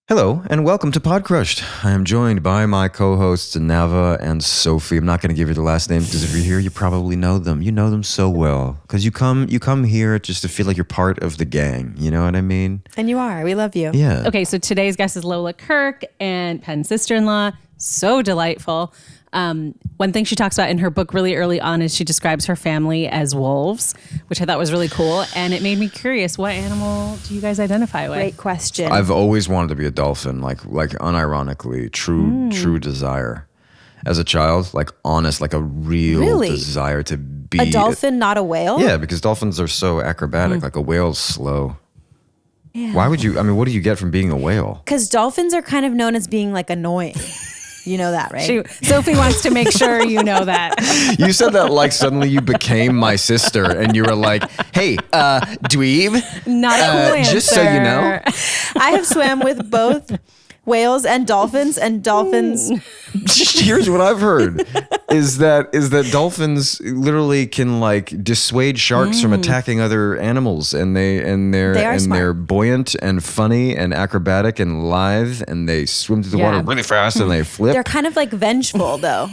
Hello, and welcome to Podcrushed. I am joined by my co-hosts, Nava and Sophie. I'm not going to give you the last names because if you're here, you probably know them. You know them so well because you come here just to feel like you're part of the gang. You know what I mean? And you are. We love you. Yeah. Okay, so today's guest is Lola Kirke and Penn's sister-in-law. So delightful. One thing she talks about in her book really early on is she describes her family as wolves, which I thought was really cool. And it made me curious, what animal do you guys identify with? Great question. I've always wanted to be a dolphin, like unironically, true desire. As a child, like honest, like a real desire to be a dolphin, not a whale? Yeah, because dolphins are so acrobatic. Like a whale's slow. Yeah. Why would you? I mean, what do you get from being a whale? Because dolphins are kind of known as being like annoying. You know that, right? Sophie wants to make sure you know that. You said that like suddenly you became my sister and you were like, hey, dweeb. Not a cool answer. Just so you know. I have swam with both whales and dolphins. Here's what I've heard is that dolphins literally can like dissuade sharks from attacking other animals, and they're buoyant and funny and acrobatic and lithe, and they swim through the water really fast and they flip. They're kind of like vengeful though.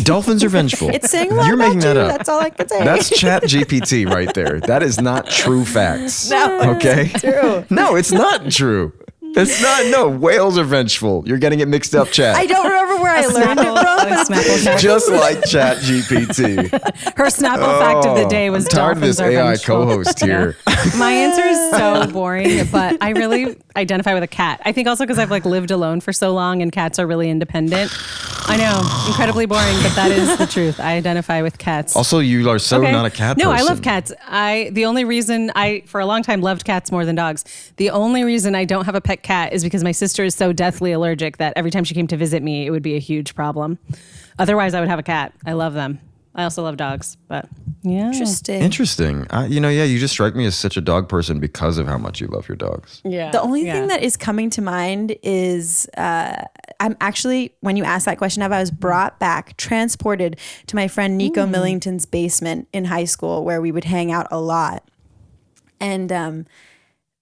Dolphins are vengeful. It's saying a lot You're making about that you. up. That's all I can say. That's Chat GPT right there. That is not true facts. No, okay? it's true. No, it's not true. It's not. No, whales are vengeful. You're getting it mixed up, Chat. I don't remember where I learned it from. Just like Chat GPT. Her Snapple fact of the day was I'm tired of this dolphins are AI vengeful. co-host here. My answer is so boring, but I really identify with a cat. I think also because I've like lived alone for so long and cats are really independent. I know, incredibly boring, but that is the truth. I identify with cats. Also, you are so not a cat person. No, I love cats. The only reason I, for a long time, loved cats more than dogs. The only reason I don't have a pet cat is because my sister is so deathly allergic that every time she came to visit me, it would be a huge problem. Otherwise, I would have a cat. I love them. I also love dogs, but yeah. Interesting. You just strike me as such a dog person because of how much you love your dogs. Yeah. The only thing that is coming to mind is I'm actually, when you asked that question, I was brought back, transported to my friend Nico Millington's basement in high school where we would hang out a lot. And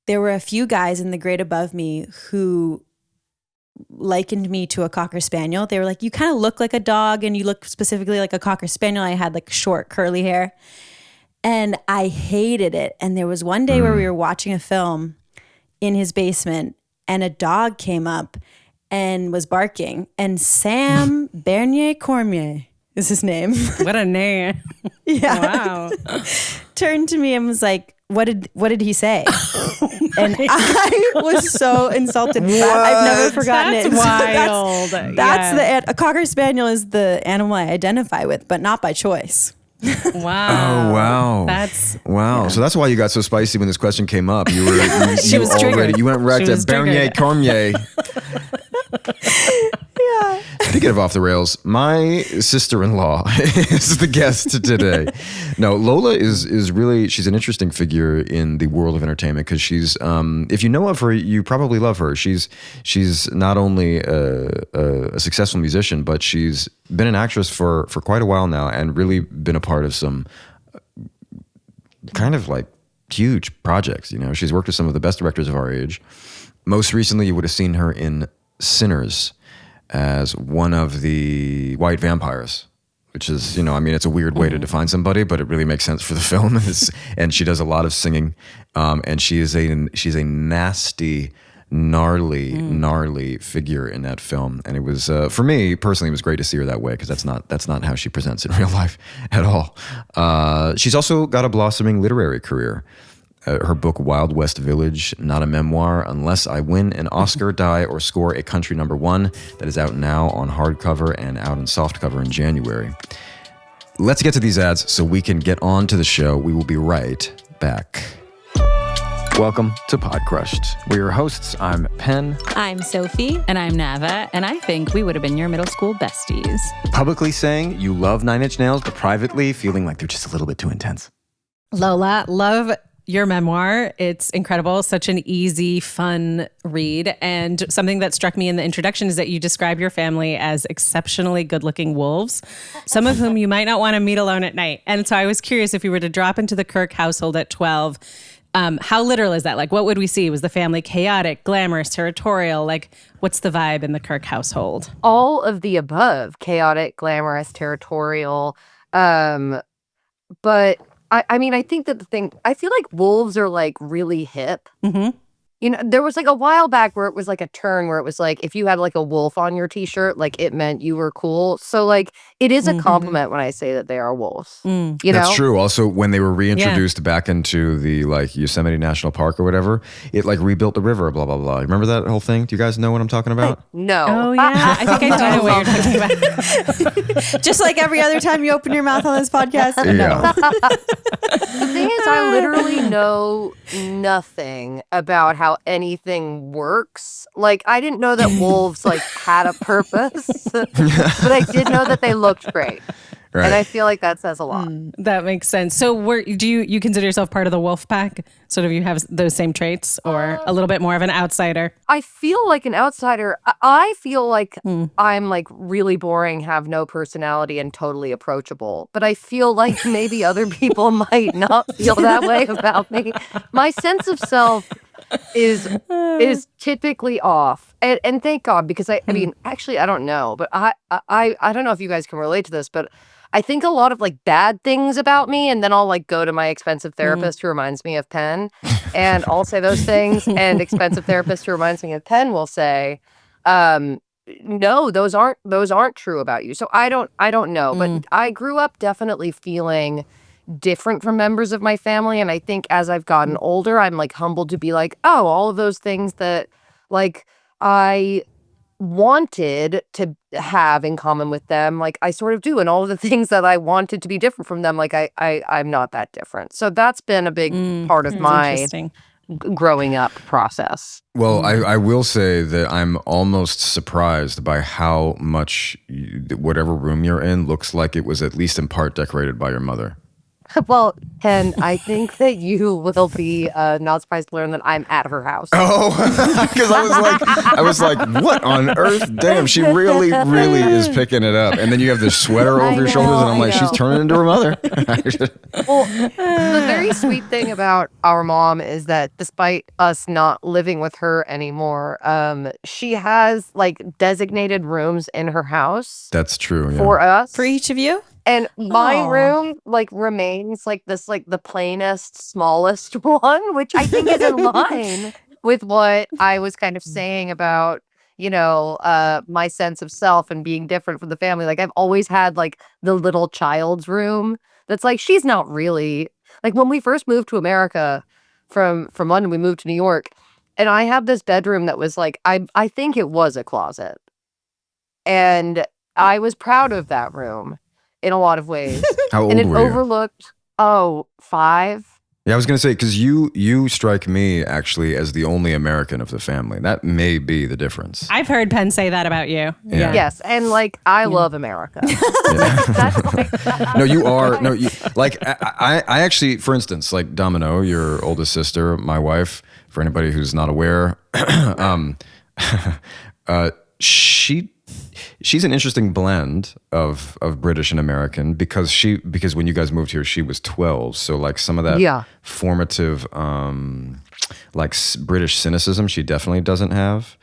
there were a few guys in the grade above me who likened me to a Cocker Spaniel. They were like, you kind of look like a dog and you look specifically like a Cocker Spaniel. I had like short curly hair and I hated it. And there was one day where we were watching a film in his basement and a dog came up and was barking, and Sam Bernier Cormier is his name. What a name. Yeah. Wow. Turned to me and was like, what did he say? And I was so insulted. I've never forgotten That's it. wild. That's a Cocker Spaniel is the animal I identify with, but not by choice. Wow. Oh, wow. That's wow. So that's why you got so spicy when this question came up. You were She was triggered. You went right She to was Bernier triggered. Cormier. Yeah. Speaking of off the rails, my sister-in-law is the guest today. No, Lola is really, she's an interesting figure in the world of entertainment because she's, if you know of her, you probably love her. She's not only a successful musician, but she's been an actress for quite a while now and really been a part of some kind of like huge projects. You know, she's worked with some of the best directors of our age. Most recently, you would have seen her in Sinners as one of the white vampires, which is, it's a weird way to define somebody, but it really makes sense for the film. And she does a lot of singing. And she's a nasty, gnarly figure in that film. And it was, for me personally, it was great to see her that way because that's not how she presents in real life at all. She's also got a blossoming literary career. Her book, Wild West Village, not a memoir, unless I win an Oscar, die, or score a country #1, that is out now on hardcover and out in softcover in January. Let's get to these ads so we can get on to the show. We will be right back. Welcome to Podcrushed. We're your hosts. I'm Penn. I'm Sophie. And I'm Nava. And I think we would have been your middle school besties. Publicly saying you love Nine Inch Nails, but privately feeling like they're just a little bit too intense. Lola, love your memoir. It's incredible. Such an easy, fun read. And something that struck me in the introduction is that you describe your family as exceptionally good-looking wolves, some of whom you might not want to meet alone at night. And so I was curious, if you were to drop into the Kirke household at 12, How literal is that? Like, what would we see? Was the family chaotic, glamorous, territorial? Like, what's the vibe in the Kirke household? All of the above: chaotic, glamorous, territorial. But I mean, I think that I feel like wolves are like really hip. Mm-hmm. You know, there was like a while back where it was like a turn where it was like if you had like a wolf on your t-shirt, like it meant you were cool. So like it is a compliment when I say that they are wolves. You know? That's true. Also, when they were reintroduced back into the like Yosemite National Park or whatever, it like rebuilt the river, blah, blah, blah. Remember that whole thing? Do you guys know what I'm talking about? No. Oh, yeah. I think I do know what you're talking about. Just like every other time you open your mouth on this podcast. Yeah. The thing is, I literally know nothing about how anything works. Like, I didn't know that wolves like had a purpose, but I did know that they looked great. Right. And I feel like that says a lot. That makes sense. So do you consider yourself part of the wolf pack? Sort of you have those same traits or a little bit more of an outsider? I feel like an outsider. I feel like I'm like really boring, have no personality, and totally approachable. But I feel like maybe other people might not feel that way about me. My sense of self is typically off, and thank God, because I mean, actually, I don't know, but I don't know if you guys can relate to this, but I think a lot of like bad things about me, and then I'll like go to my expensive therapist who reminds me of Penn, and I'll say those things, and expensive therapist who reminds me of Penn will say, no, those aren't true about you. So I don't know, but I grew up definitely feeling different from members of my family, and I think as I've gotten older, I'm like humbled to be like, oh, all of those things that like I wanted to have in common with them, like I sort of do, and all of the things that I wanted to be different from them, like I'm not that different. So that's been a big part of my growing up process. Well, I will say that I'm almost surprised by how much whatever room you're in looks like it was at least in part decorated by your mother. Well, Penn, I think that you will be not surprised to learn that I'm at her house. Oh, because I was like, what on earth? Damn, she really is picking it up. And then you have this sweater over your shoulders, and I'm like, she's turning into her mother. Well, the very sweet thing about our mom is that despite us not living with her anymore, she has like designated rooms in her house. That's true. Yeah. For us. For each of you? And my room like remains like this, like the plainest, smallest one, which I think is in line with what I was kind of saying about, you know, my sense of self and being different from the family. Like I've always had like the little child's room that's like, she's not really like when we first moved to America from London, we moved to New York, and I have this bedroom that was like, I think it was a closet. And I was proud of that room in a lot of ways. How old and it were you? overlooked 5. Yeah, I was going to say, because you strike me actually as the only American of the family. That may be the difference. I've heard Penn say that about you. Yeah. Yes, and like I love America. That's like, No, you are. No, you, like I actually, for instance, like Domino, your oldest sister, my wife, for anybody who's not aware, she's an interesting blend of British and American because when you guys moved here, she was 12. So like some of that formative, British cynicism, she definitely doesn't have.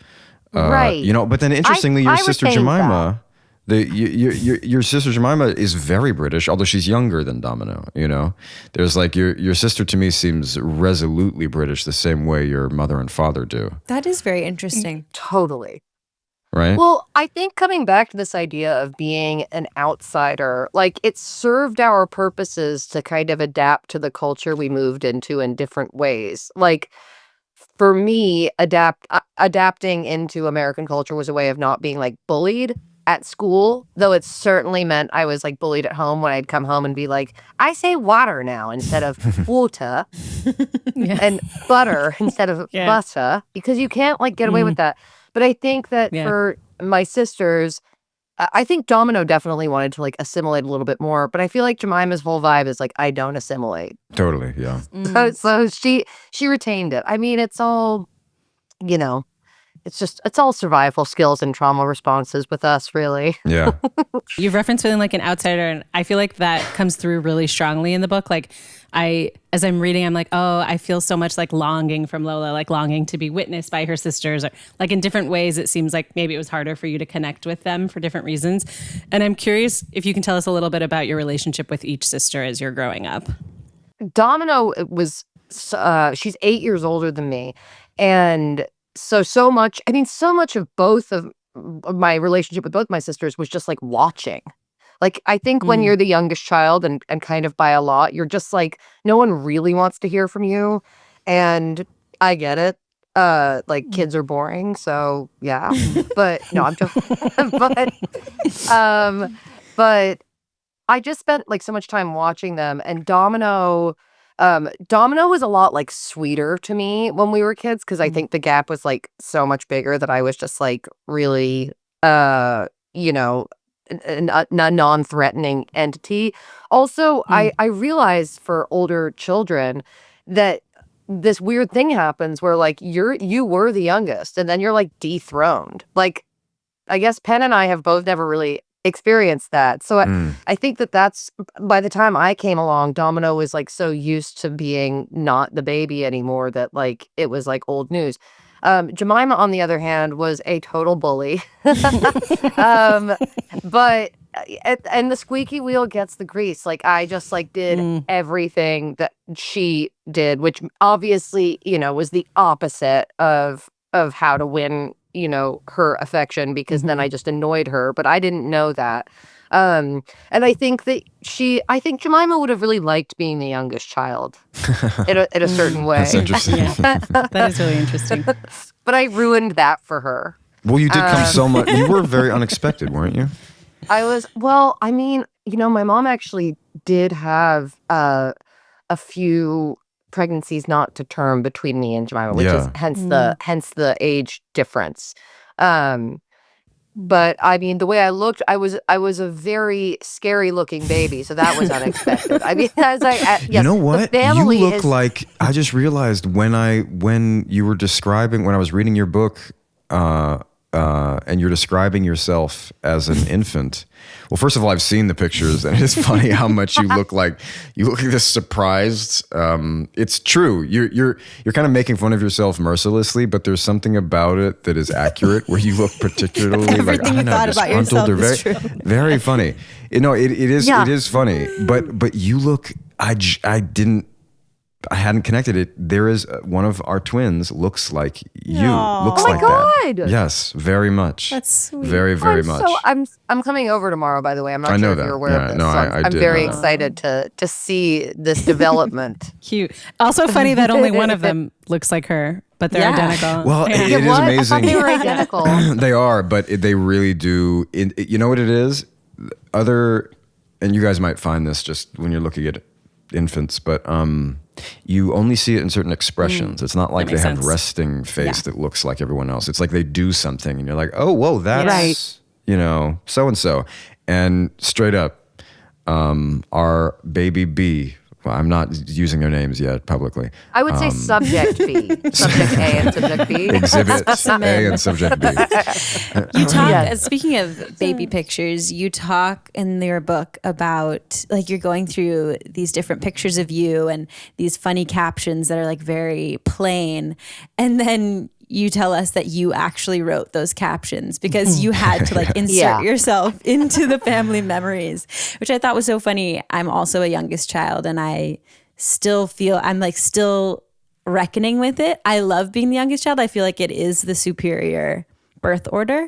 right. You know, but then interestingly, your I sister retained Jemima, your sister Jemima is very British, although she's younger than Domino. You know, there's like your sister to me seems resolutely British, the same way your mother and father do. That is very interesting. Totally. Right? Well, I think coming back to this idea of being an outsider, like it served our purposes to kind of adapt to the culture we moved into in different ways. Like for me, adapting into American culture was a way of not being like bullied at school, though it certainly meant I was like bullied at home when I'd come home and be like, I say water now instead of water and butter instead of butter, because you can't like get away with that. But I think that for my sisters, I think Domino definitely wanted to like assimilate a little bit more, but I feel like Jemima's whole vibe is like, I don't assimilate. Totally, yeah. So she retained it. I mean, it's all, you know, it's all survival skills and trauma responses with us, really. Yeah. You've referenced feeling like an outsider, and I feel like that comes through really strongly in the book. Like as I'm reading, I'm like, oh, I feel so much like longing from Lola, like longing to be witnessed by her sisters, or like in different ways. It seems like maybe it was harder for you to connect with them for different reasons. And I'm curious if you can tell us a little bit about your relationship with each sister as you're growing up. Domino was, she's 8 years older than me. And so much of both of my relationship with both my sisters was just like watching. Like, I think when you're the youngest child and kind of by a lot, you're just like, no one really wants to hear from you. And I get it. Like, kids are boring. So yeah, but no, I'm joking. But I just spent like so much time watching them, and Domino was a lot like sweeter to me when we were kids, because I think the gap was like so much bigger that I was just like really, you know, a non-threatening entity. Also, I realized for older children that this weird thing happens where like you were the youngest and then you're like dethroned. Like, I guess Penn and I have both never really experienced that. So I think that's, by the time I came along, Domino was like so used to being not the baby anymore that like it was like old news. Jemima, on the other hand, was a total bully. But and the squeaky wheel gets the grease. Like, I just like did everything that she did, which obviously, you know, was the opposite of how to win, you know, her affection, because then I just annoyed her. But I didn't know that. And I think Jemima would have really liked being the youngest child in a certain way. That's interesting. That is really interesting. But I ruined that for her. Well, you did come so much. You were very unexpected, weren't you? I mean, you know, my mom actually did have a few pregnancies not to term between me and Jemima, which is hence the age difference. But I mean, the way I looked, I was a very scary looking baby, so that was unexpected. I mean, I was like, yes, you know what? You look is like, I just realized when you were describing, when I was reading your book, and you're describing yourself as an infant. Well, first of all, I've seen the pictures, and it's funny how much you look like this surprised. It's true. You're kind of making fun of yourself mercilessly, but there's something about it that is accurate, where you look particularly like, I don't know, disgruntled or very funny. You know, it is funny, but you look. I hadn't connected it. There is one of our twins looks like you. Aww. Looks Oh my like God. that. Yes, very much. That's sweet. Very, very much. So I'm coming over tomorrow, by the way. I'm not I know sure if that. you're aware Yeah, of this. no, So I I'm did very know that. excited to see this development. Cute. Also funny that only one of them looks like her, but they're identical. Well, Yeah. it is What? I amazing. thought they were identical. They are, but they really do. You know what it is? And you guys might find this just when you're looking at infants, but you only see it in certain expressions. It's not like they makes have sense. resting face that looks like everyone else. It's like they do something, and you're like, oh, whoa, that's Right. you know, so and so. And straight up, our baby B. Well, I'm not using their names yet publicly. I would say subject B. Subject A and subject B. Exhibit A and subject B. You talk, Yes. speaking of baby pictures, you talk in your book about like you're going through these different pictures of you and these funny captions that are like very plain. And then you tell us that you actually wrote those captions because you had to like insert yourself into the family memories, which I thought was so funny. I'm also a youngest child, and I still feel I'm like still reckoning with it. I love being the youngest child. I feel like it is the superior birth order,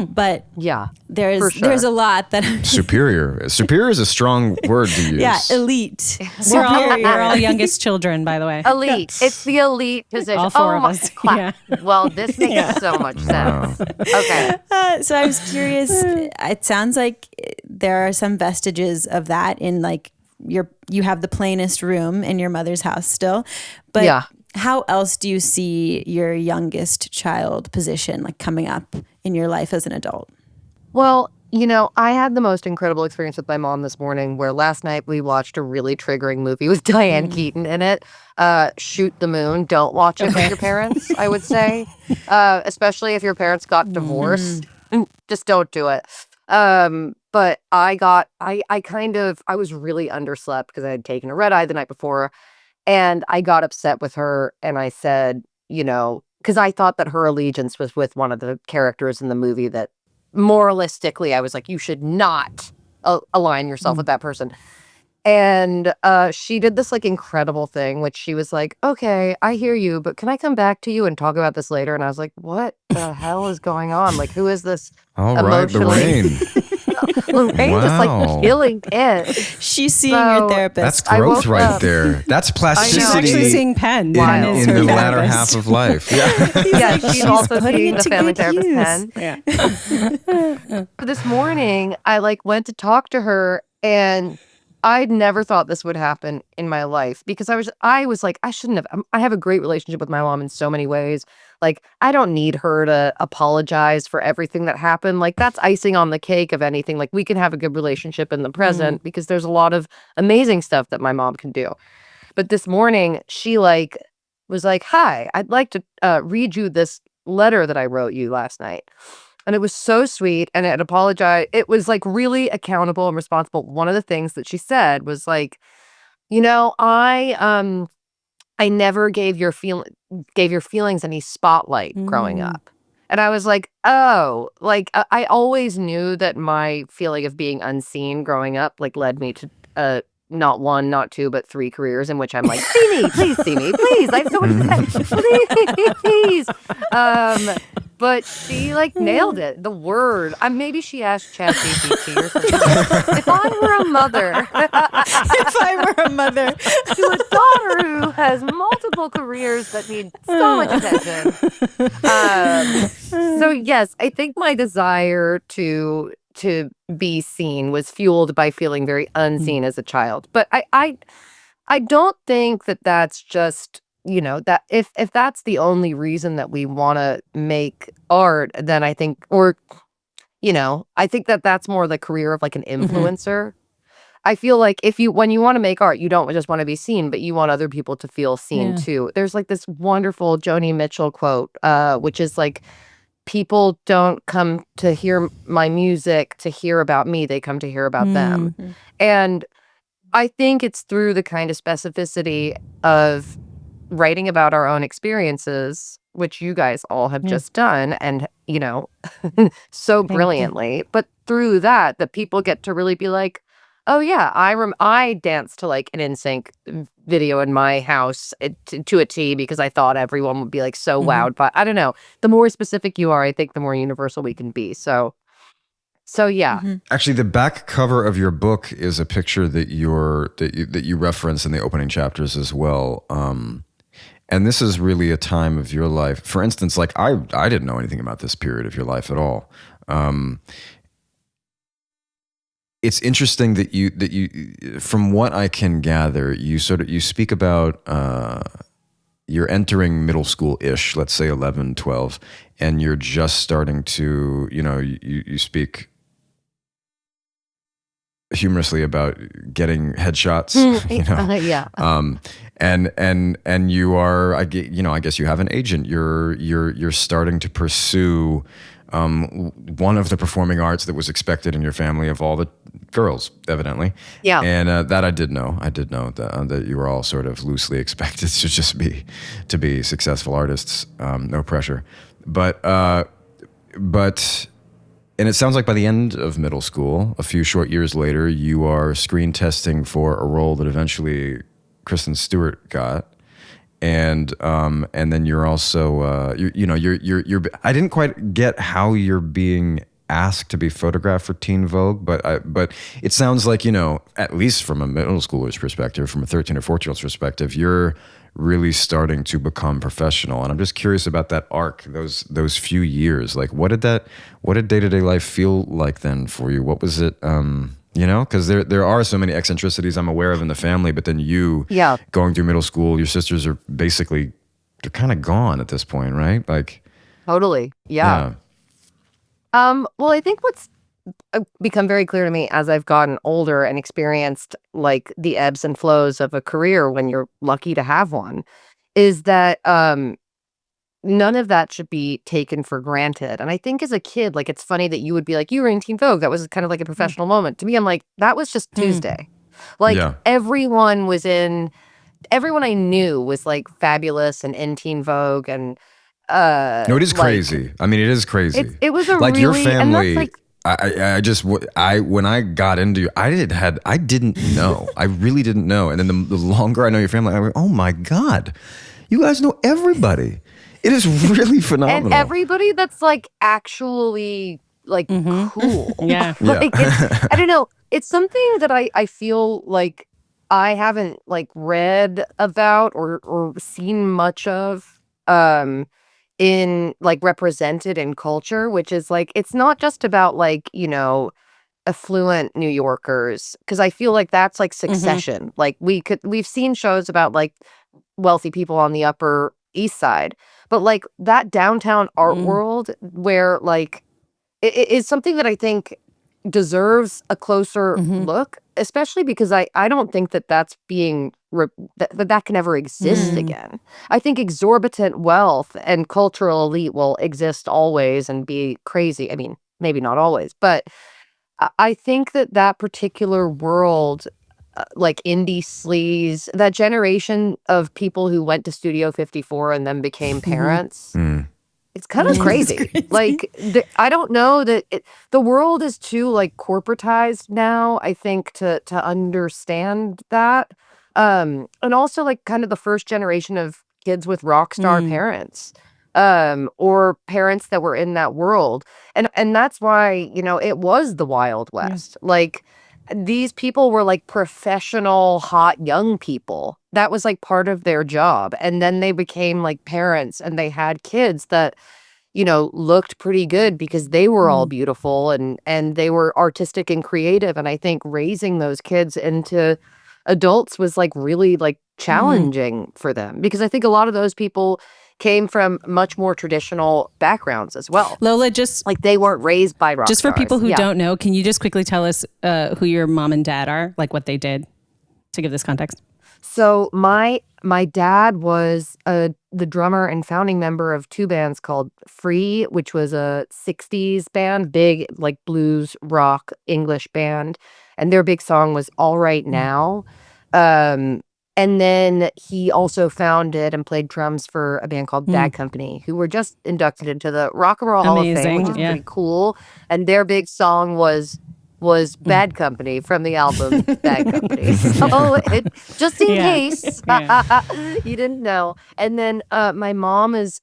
but Yeah. there's a lot that Superior. Superior is a strong word to use. yeah, elite. We're all youngest children, by the way. Elite. It's the elite position. All four of my- us. clap. Yeah. Well, this makes so much sense. Okay. So I was curious. It sounds like there are some vestiges of that in like you have the plainest room in your mother's house still, but Yeah. how else do you see your youngest child position like coming up in your life as an adult? Well, I had the most incredible experience with my mom this morning where last night we watched a really triggering movie with Diane Keaton in it. Shoot the Moon. Don't watch it with your parents, I would say. Especially if your parents got divorced. Just don't do it. But I was really underslept because I had taken a red eye the night before. And I got upset with her and I said, because I thought that her allegiance was with one of the characters in the movie that moralistically, I was like, you should not align yourself with that person. And she did this like incredible thing, which she was like, okay, I hear you, but can I come back to you and talk about this later? And I was like, what the hell is going on? Like, who is this? All right, Lorraine. Lorraine just like killing it. She's seeing your therapist. That's growth right there. That's plasticity. She's actually seeing Penn in the latter half of life. Yeah, she's also seeing the family therapist Penn. Yeah. This morning, I like went to talk to her, and I'd never thought this would happen in my life because I was like, I shouldn't have. I have a great relationship with my mom in so many ways. Like, I don't need her to apologize for everything that happened. Like, that's icing on the cake of anything. Like, we can have a good relationship in the present because there's a lot of amazing stuff that my mom can do. But this morning, she was like, hi, I'd like to read you this letter that I wrote you last night. And it was so sweet, and it apologized. It was like really accountable and responsible. One of the things that she said was like, I never gave your feelings any spotlight growing up. And I was like, oh, like I always knew that my feeling of being unseen growing up like led me to not one, not two, but 3 careers in which I'm like, see me, please see me, please. I have so much to say, please. But she like nailed it. The word. Maybe she asked ChatGPT or something. If I were a mother, to a daughter who has multiple careers that need so much attention. So yes, I think my desire to be seen was fueled by feeling very unseen as a child. But I don't think that that's just, that if that's the only reason that we want to make art, then I think, I think that that's more the career of like an influencer. I feel like when you want to make art, you don't just want to be seen, but you want other people to feel seen too. There's like this wonderful Joni Mitchell quote, which is like, people don't come to hear my music to hear about me. They come to hear about them. And I think it's through the kind of specificity of writing about our own experiences, which you guys all have just done and, so brilliantly. But through that people get to really be like, oh yeah, I danced to like an NSYNC video in my house to a T because I thought everyone would be like so wowed. But I don't know. The more specific you are, I think the more universal we can be. So yeah. Actually, the back cover of your book is a picture that you reference in the opening chapters as well. And this is really a time of your life. For instance, like I didn't know anything about this period of your life at all. It's interesting that you, from what I can gather, you speak about you're entering middle school-ish, let's say 11, 12, and you're just starting to, you speak humorously about getting headshots, Yeah. And you are, I guess you have an agent. You're starting to pursue one of the performing arts that was expected in your family of all the girls, evidently. Yeah. And that I did know. I did know that you were all sort of loosely expected to be successful artists. No pressure. But and it sounds like by the end of middle school, a few short years later, you are screen testing for a role that eventually Kristen Stewart got. And then you're also you're I didn't quite get how you're being asked to be photographed for Teen Vogue, but it sounds like, at least from a middle schooler's perspective, from a 13 or 14-year-old's perspective, you're really starting to become professional. And I'm just curious about that arc, those few years. Like, what did day-to-day life feel like then for you? What was it? Because there are so many eccentricities I'm aware of in the family, but then you going through middle school, your sisters are basically, they're kind of gone at this point, right? Like, totally. Yeah. Well, I think become very clear to me as I've gotten older and experienced like the ebbs and flows of a career when you're lucky to have one, is that none of that should be taken for granted. And I think as a kid, like it's funny that you would be like, you were in Teen Vogue. That was kind of like a professional moment. To me, I'm like, that was just Tuesday. Like Yeah. everyone I knew was like fabulous and in Teen Vogue and No, it is like, crazy. I mean, it is crazy. it was a like your really- and family. that's like When I got into, I didn't know. I really didn't know. And then the longer I know your family, I went, oh my God, you guys know everybody. It is really phenomenal. and everybody that's like actually like cool. Yeah. Like I don't know. It's something that I feel like I haven't like read about or seen much of in like represented in culture, which is like it's not just about like, you know, affluent New Yorkers, because I feel like that's like Succession. Like we've seen shows about like wealthy people on the Upper East Side, but like that downtown art world where like it is something that I think deserves a closer look, especially because I don't think that that's being that can ever exist again. I think exorbitant wealth and cultural elite will exist always and be crazy. I mean, maybe not always, but I think that particular world, like indie sleaze, that generation of people who went to Studio 54 and then became parents, it's kind of crazy. Like, I don't know that the world is too like corporatized now, I think, to understand that. And also like kind of the first generation of kids with rock star parents, or parents that were in that world. And that's why, you know, it was the Wild West. Like these people were like professional, hot young people. That was like part of their job. And then they became like parents and they had kids that, you know, looked pretty good because they were all beautiful and they were artistic and creative. And I think raising those kids into adults was like really like challenging for them, because I think a lot of those people came from much more traditional backgrounds as well. Lola, just Like they weren't raised by rock just for stars. people who Yeah. don't know, can you just quickly tell us who your mom and dad are, like what they did, to give this context? So my dad was the drummer and founding member of two bands called Free, which was a 60s band, big like blues rock English band, and their big song was All Right Now. And then he also founded and played drums for a band called Bad Company, who were just inducted into the Rock and Roll Hall of Fame, Amazing, which is yeah. pretty cool. And their big song was Bad Company from the album Bad Company. So just in case you didn't know. And then my mom is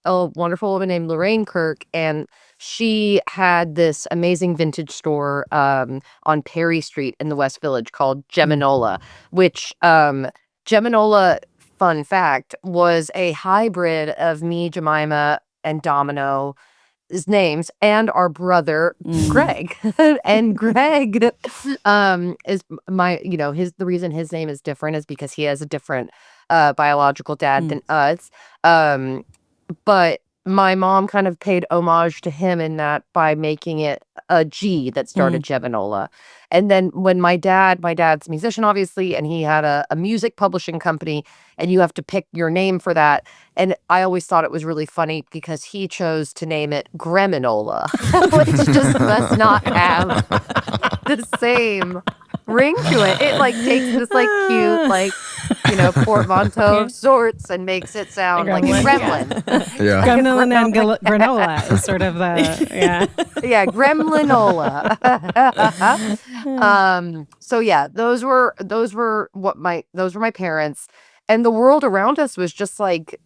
a wonderful woman named Lorraine Kirke, and she had this amazing vintage store on Perry Street in the West Village called Geminola, which Geminola, fun fact, was a hybrid of me, Jemima, and Domino names and our brother Greg. And Greg is my, you know, the reason his name is different is because he has a different biological dad than us. But my mom kind of paid homage to him in that by making it a G that started Geminola. And then when my dad's a musician, obviously, and he had a music publishing company, and you have to pick your name for that. And I always thought it was really funny because he chose to name it Greminola, which just must not have the same ring to it. It like takes this like cute, like, you know, portmanteau of sorts and makes it sound like a gremlin. Yeah. Gremlin and granola is sort of the, Yeah, gremlinola. So yeah, those were my parents, and the world around us was just like,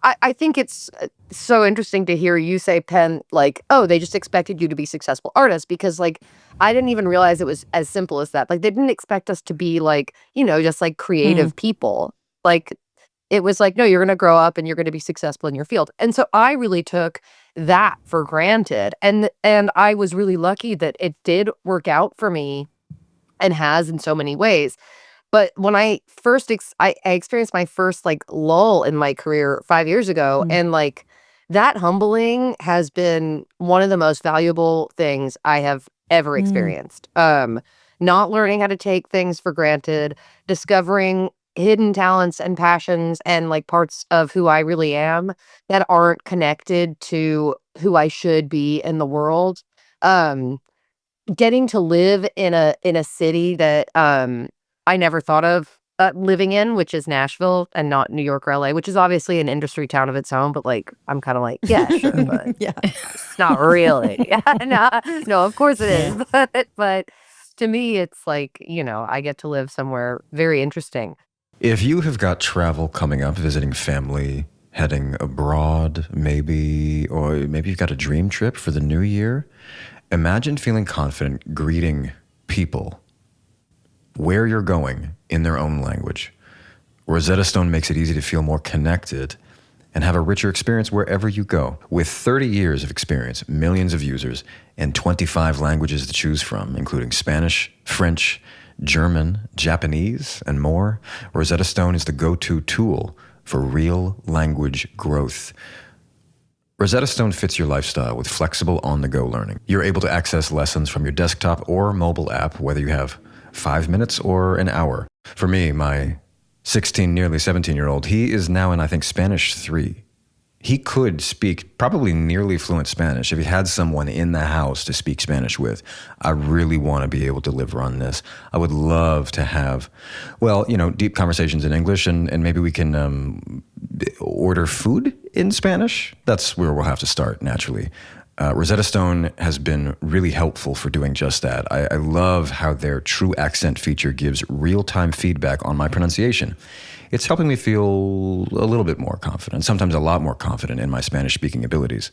I think it's so interesting to hear you say, Penn, like, oh, they just expected you to be successful artists, because like I didn't even realize it was as simple as that. Like they didn't expect us to be like, you know, just like creative people. Like it was like, no, you're going to grow up and you're going to be successful in your field. And so I really took that for granted. And I was really lucky that it did work out for me and has in so many ways. But when I first I experienced my first like lull in my career 5 years ago, and like that humbling has been one of the most valuable things I have ever experienced. Not learning how to take things for granted, discovering hidden talents and passions and like parts of who I really am that aren't connected to who I should be in the world. Um, Getting to live in a city that I never thought of living in, which is Nashville and not New York or LA, which is obviously an industry town of its own, but like I'm kind of like, yeah, sure, but Yeah. it's not really. Yeah, no, of course it is. But to me it's like, I get to live somewhere very interesting. If you have got travel coming up, visiting family, heading abroad, or maybe you've got a dream trip for the new year, imagine feeling confident greeting people where you're going in their own language. Rosetta Stone makes it easy to feel more connected and have a richer experience wherever you go. With 30 years of experience, millions of users, and 25 languages to choose from, including Spanish, French, German, Japanese, and more, Rosetta Stone is the go-to tool for real language growth. Rosetta Stone fits your lifestyle with flexible on-the-go learning. You're able to access lessons from your desktop or mobile app, whether you have 5 minutes or an hour. For me, my 16, nearly 17-year-old, he is now in, I think, Spanish 3. He could speak probably nearly fluent Spanish if he had someone in the house to speak Spanish with. I really want to be able to deliver on this. I would love to have, deep conversations in English, and maybe we can order food in Spanish. That's where we'll have to start, naturally. Rosetta Stone has been really helpful for doing just that. I love how their True Accent feature gives real-time feedback on my pronunciation. It's helping me feel a little bit more confident, sometimes a lot more confident in my Spanish-speaking abilities.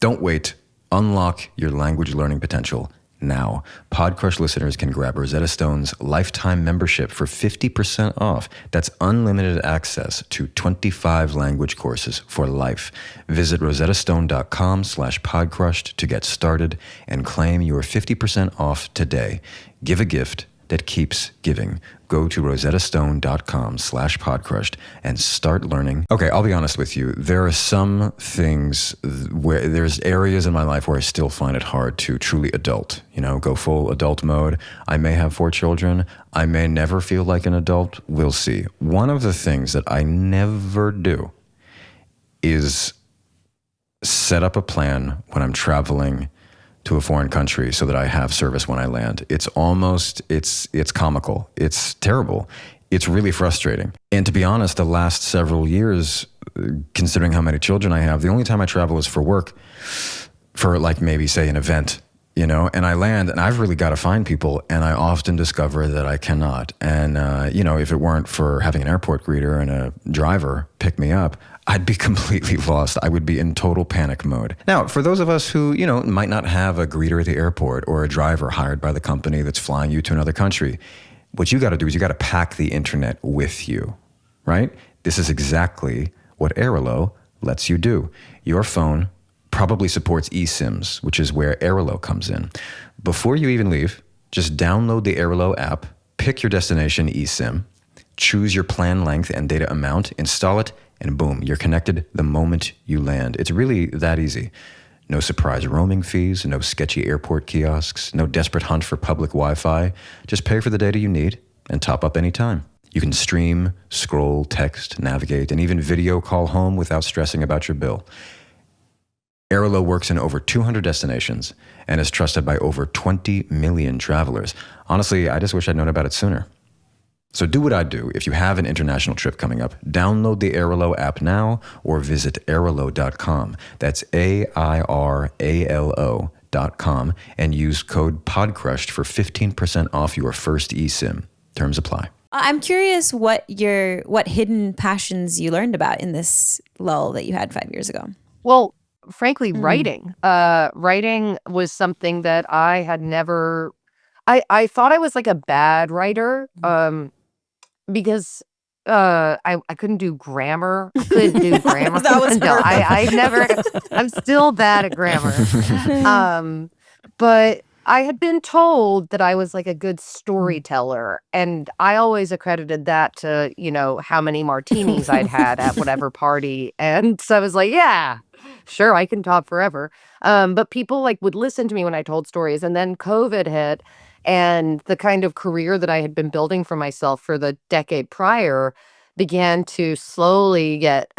Don't wait. Unlock your language learning potential now. Podcrushed listeners can grab Rosetta Stone's lifetime membership for 50% off. That's unlimited access to 25 language courses for life. Visit rosettastone.com/podcrushed to get started and claim your 50% off today. Give a gift that keeps giving. Go to rosettastone.com/podcrushed and start learning. Okay, I'll be honest with you. There are some things where there's areas in my life where I still find it hard to truly adult, go full adult mode. I may have 4 children. I may never feel like an adult. We'll see. One of the things that I never do is set up a plan when I'm traveling to a foreign country so that I have service when I land. It's comical. It's terrible. It's really frustrating. And to be honest, the last several years, considering how many children I have, the only time I travel is for work, for like maybe say an event, and I land and I've really got to find people, and I often discover that I cannot. And, if it weren't for having an airport greeter and a driver pick me up, I'd be completely lost. I would be in total panic mode. Now, for those of us who, might not have a greeter at the airport or a driver hired by the company that's flying you to another country, what you got to do is you got to pack the internet with you, right? This is exactly what Airalo lets you do. Your phone probably supports eSIMs, which is where Airalo comes in. Before you even leave, just download the Airalo app, pick your destination eSIM, choose your plan length and data amount, install it, and boom, you're connected the moment you land. It's really that easy. No surprise roaming fees, no sketchy airport kiosks, no desperate hunt for public Wi-Fi. Just pay for the data you need and top up anytime. You can stream, scroll, text, navigate, and even video call home without stressing about your bill. Airalo works in over 200 destinations and is trusted by over 20 million travelers. Honestly, I just wish I'd known about it sooner. So do what I do. If you have an international trip coming up, download the Airalo app now or visit airalo.com. That's AIRALO.com and use code PODCRUSHED for 15% off your first eSIM. Terms apply. I'm curious what hidden passions you learned about in this lull that you had 5 years ago. Well, frankly, writing. Writing was something that I had never. I thought I was like a bad writer, because I couldn't do grammar. I couldn't do grammar. That was No, I never. I'm still bad at grammar. But I had been told that I was like a good storyteller, and I always accredited that to how many martinis I'd had at whatever party, and so I was like, yeah. sure, I can talk forever. But people like would listen to me when I told stories. And then COVID hit, and the kind of career that I had been building for myself for the decade prior began to slowly get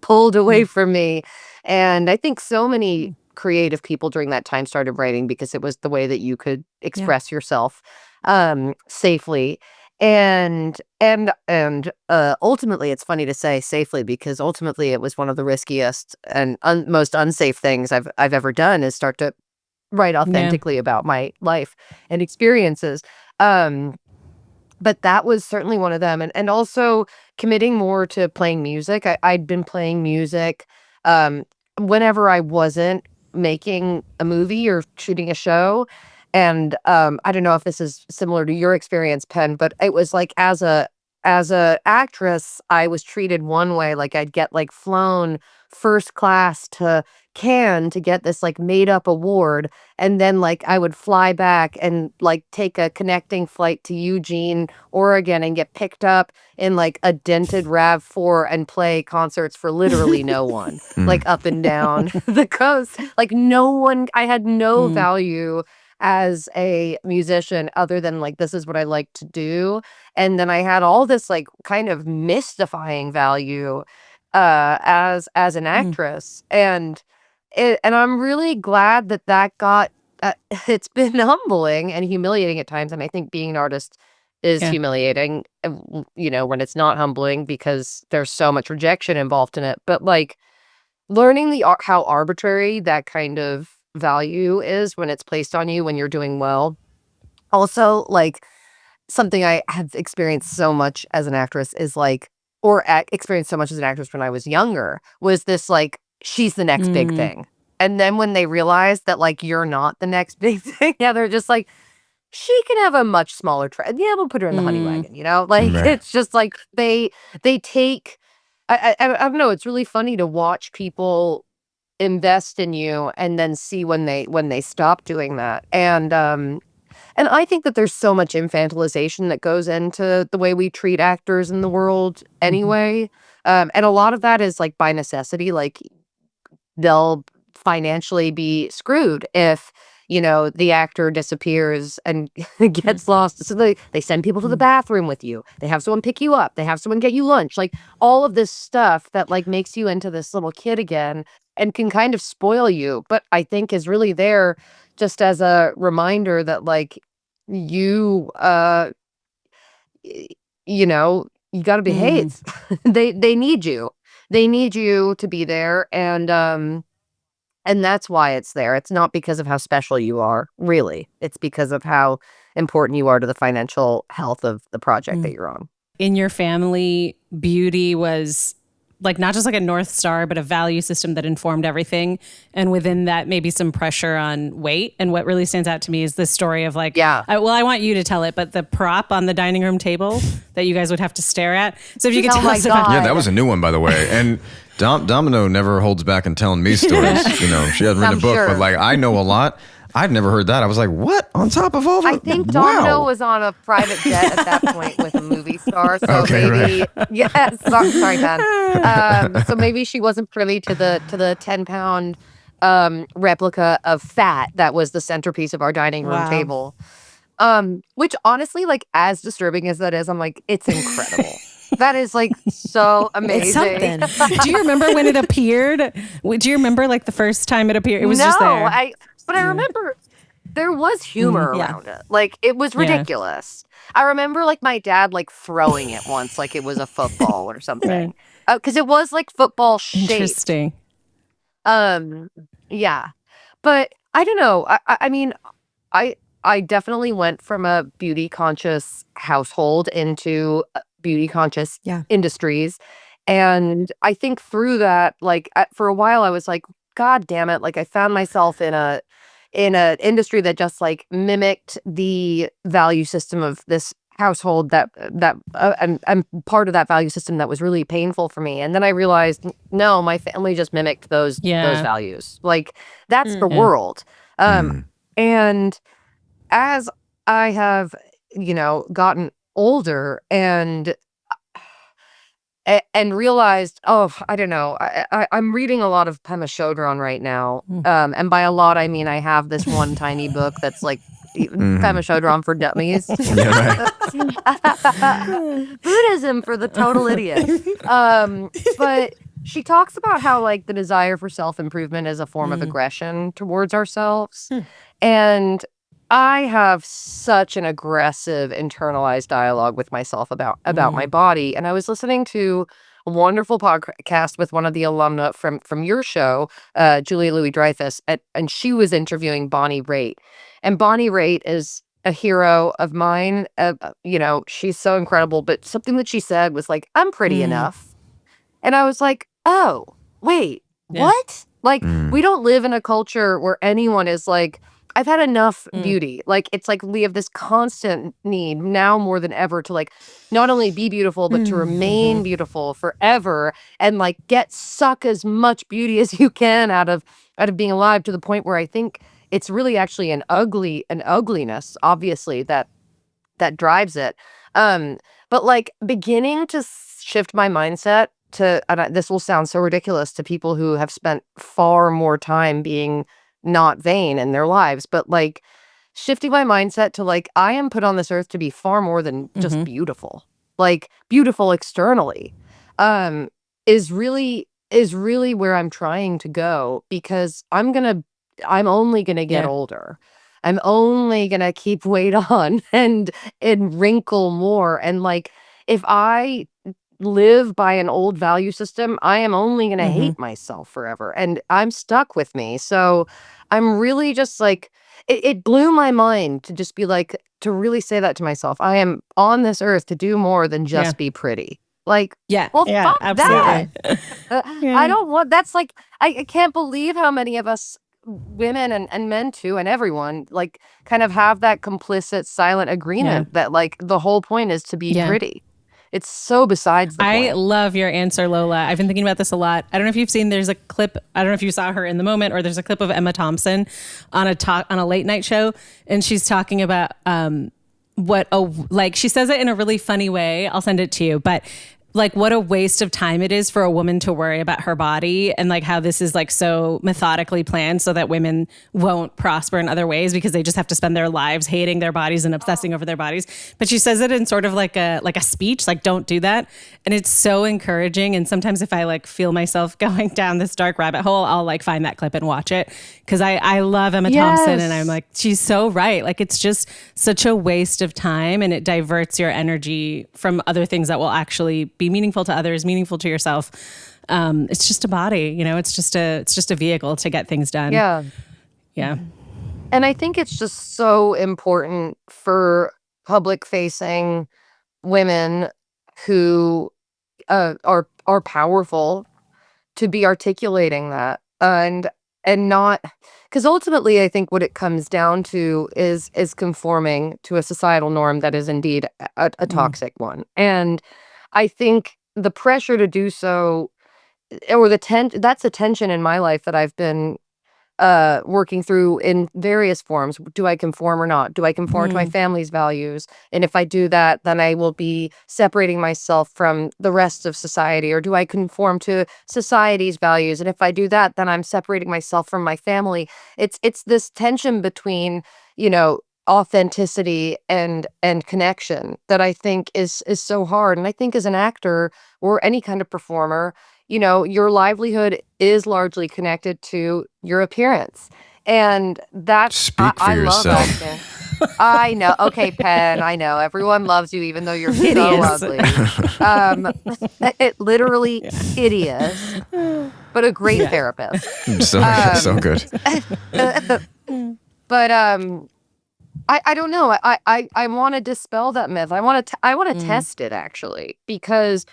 pulled away from me. And I think so many creative people during that time started writing because it was the way that you could express yourself safely. And ultimately, it's funny to say safely, because ultimately it was one of the riskiest and most unsafe things I've ever done, is start to write authentically about my life and experiences. But that was certainly one of them. And also committing more to playing music. I'd been playing music whenever I wasn't making a movie or shooting a show. And I don't know if this is similar to your experience, Penn, but it was like as a actress, I was treated one way. Like I'd get like flown first class to Cannes to get this like made up award, and then like I would fly back and like take a connecting flight to Eugene, Oregon, and get picked up in like a dented RAV4 and play concerts for literally no one, like up and down the coast. Like no one, I had no value as a musician other than like, this is what I like to do. And then I had all this like kind of mystifying value as an actress. And I'm really glad that got it's been humbling and humiliating at times. And I think being an artist is humiliating, when it's not humbling, because there's so much rejection involved in it. But like learning how arbitrary that kind of value is when it's placed on you when you're doing well. Also, like something I have experienced so much as an actress is like, experienced so much as an actress when I was younger, was this like, she's the next big thing. And then when they realize that like you're not the next big thing, they're just like, she can have a much smaller we'll put her in the honey wagon, like it's just like they take I don't know, it's really funny to watch people invest in you and then see when they stop doing that. And I think that there's so much infantilization that goes into the way we treat actors in the world anyway. And a lot of that is like by necessity. Like they'll financially be screwed if, the actor disappears and gets lost. So they send people to the bathroom with you. They have someone pick you up. They have someone get you lunch. Like all of this stuff that like makes you into this little kid again and can kind of spoil you, but I think is really there just as a reminder that like you you got to behave. They need you. They need you to be there, and that's why it's there. It's not because of how special you are, really. It's because of how important you are to the financial health of the project that you're on. In your family, beauty was like not just like a North Star, but a value system that informed everything. And within that, maybe some pressure on weight. And what really stands out to me is this story of like, I want you to tell it, but the prop on the dining room table that you guys would have to stare at. So if you could tell us about Yeah, that was a new one, by the way. And Domino never holds back in telling me stories. She hasn't written a book, but like I know a lot. I'd never heard that. I was like, what? On top of all that? I think Domino was on a private jet at that point with a movie star. So maybe, yes, sorry, Penn. So maybe she wasn't privy to the 10-pound replica of fat that was the centerpiece of our dining room table. Which honestly, like as disturbing as that is, I'm like, it's incredible. That is like so amazing. It's something. Do you remember when it appeared? Do you remember like the first time it appeared? It was just there. But I remember there was humor around it. Like it was ridiculous. I remember like my dad like throwing it once, like it was a football or something. Because it was like football shaped. Interesting. Yeah. But I don't know. I mean, I definitely went from a beauty conscious household into beauty conscious industries. And I think through that, like for a while I was like, God damn it. Like I found myself in an industry that just like mimicked the value system of this household that I'm part of that value system that was really painful for me. And then I realized, no, my family just mimicked those values. Like that's the world. And as I have, gotten older and and realized, I don't know. I'm reading a lot of Pema Chodron right now. And by a lot, I mean I have this one tiny book that's like Pema Chodron for dummies. Yeah, right. Buddhism for the total idiot. But she talks about how like the desire for self-improvement is a form of aggression towards ourselves. And I have such an aggressive internalized dialogue with myself about my body. And I was listening to a wonderful podcast with one of the alumna from your show, Julia Louis-Dreyfus, and she was interviewing Bonnie Raitt. And Bonnie Raitt is a hero of mine. She's so incredible. But something that she said was like, I'm pretty enough. And I was like, oh, wait, what? Like, we don't live in a culture where anyone is like, I've had enough beauty. Like, it's like we have this constant need now more than ever to like not only be beautiful, but to remain beautiful forever and like suck as much beauty as you can out of being alive, to the point where I think it's really actually an ugliness, obviously, that drives it. But like beginning to shift my mindset to, this will sound so ridiculous to people who have spent far more time being not vain in their lives, but like shifting my mindset to like, I am put on this earth to be far more than just beautiful, like beautiful externally, is really where I'm trying to go, because I'm only gonna get older. I'm only gonna keep weight on and wrinkle more. And like, if I live by an old value system, I am only going to hate myself forever, and I'm stuck with me. So I'm really just like, it blew my mind to just be like, to really say that to myself. I am on this earth to do more than just be pretty. Like, well, fuck absolutely. that. I don't want, that's like, I can't believe how many of us women and men too, and everyone, like, kind of have that complicit silent agreement that like the whole point is to be pretty. It's so besides the point. I love your answer, Lola. I've been thinking about this a lot. I don't know if you've seen, there's a clip, I don't know if you saw her in the moment, or there's a clip of Emma Thompson on a late night show. And she's talking about she says it in a really funny way. I'll send it to you. But like what a waste of time it is for a woman to worry about her body, and like how this is like so methodically planned so that women won't prosper in other ways because they just have to spend their lives hating their bodies and obsessing over their bodies. But she says it in sort of like a speech, like, don't do that. And it's so encouraging. And sometimes if I like feel myself going down this dark rabbit hole, I'll like find that clip and watch it, because I love Emma Thompson, and I'm like, she's so right. Like, it's just such a waste of time, and it diverts your energy from other things that will actually be meaningful to others, meaningful to yourself. It's just a body, it's just a vehicle to get things done. Yeah. And I think it's just so important for public facing women who are powerful to be articulating that, and not, because ultimately I think what it comes down to is conforming to a societal norm that is indeed a toxic one. And I think the pressure to do so, or that's a tension in my life that I've been working through in various forms. Do I conform or not? Do I conform to my family's values? And if I do that, then I will be separating myself from the rest of society. Or do I conform to society's values? And if I do that, then I'm separating myself from my family. It's this tension between, authenticity and connection that I think is so hard. And I think as an actor or any kind of performer, your livelihood is largely connected to your appearance. And that's, Speak for I yourself. love acting. I know. Okay, Penn, I know. Everyone loves you, even though you're so ugly. It literally hideous, but a great therapist. So good. But I don't know. I want to dispel that myth. I want to test it, actually, because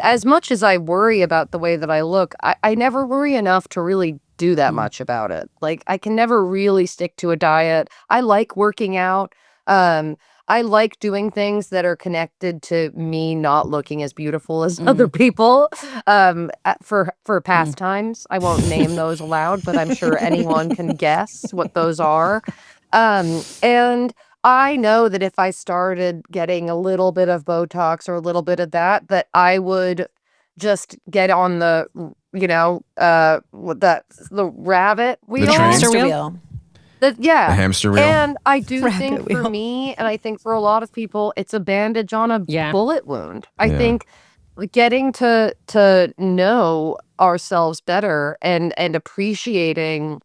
as much as I worry about the way that I look, I never worry enough to really do that much about it. Like, I can never really stick to a diet. I like working out. I like doing things that are connected to me not looking as beautiful as other people, for pastimes. I won't name those aloud, but I'm sure anyone can guess what those are. And I know that if I started getting a little bit of Botox or a little bit of that I would just get on the, the rabbit wheel. train? Hamster wheel? wheel. The hamster wheel? And I do Rabbit think for wheel. me, and I think for a lot of people, it's a bandage on a Yeah. bullet wound. I Yeah. think getting to know ourselves better and appreciating,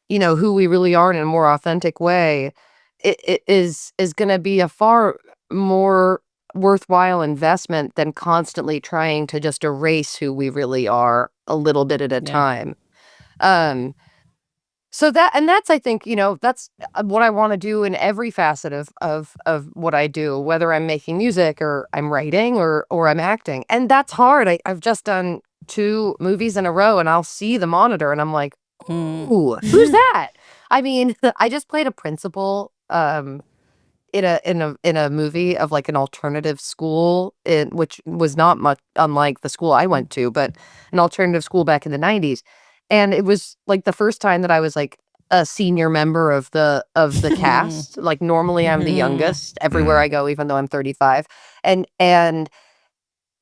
who we really are in a more authentic way, it is going to be a far more worthwhile investment than constantly trying to just erase who we really are a little bit at a time. So that's, I think, that's what I want to do in every facet of what I do, whether I'm making music or I'm writing or I'm acting. And that's hard. I've just done 2 movies in a row, and I'll see the monitor and I'm like, ooh, who's that? I mean, I just played a principal in a movie of like an alternative school, which was not much unlike the school I went to, but an alternative school back in the 90s. And it was like the first time that I was like a senior member of the cast. Like normally I'm the youngest everywhere I go, even though I'm 35. And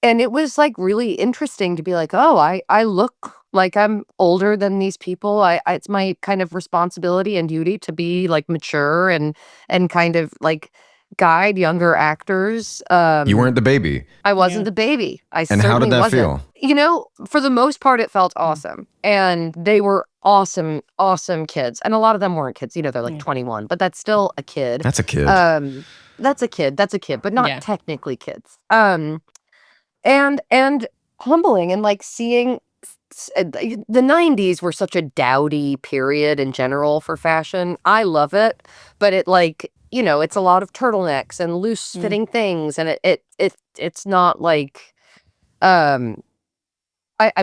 it was like really interesting to be like, oh, I look like I'm older than these people. It's my kind of responsibility and duty to be like mature and kind of like guide younger actors. You weren't the baby. I wasn't the baby. I And certainly how did that wasn't. feel? For the most part, it felt awesome. And they were awesome, awesome kids. And a lot of them weren't kids. They're like 21, but that's still a kid. That's a kid. That's a kid. That's a kid, but not technically kids. And humbling, and like seeing the 90s were such a dowdy period in general for fashion. I love it, but it like, it's a lot of turtlenecks and loose fitting things, and it's not like I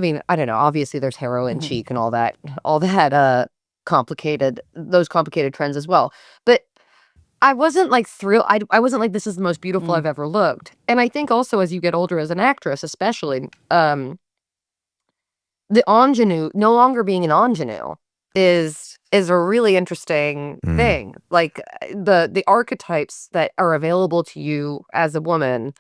mean, I don't know, obviously there's heroin chic and all that complicated trends as well, but I wasn't like thrilled. I wasn't like, this is the most beautiful I've ever looked. And I think also as you get older as an actress, especially, the ingenue, no longer being an ingenue, is a really interesting thing. Like the archetypes that are available to you as a woman,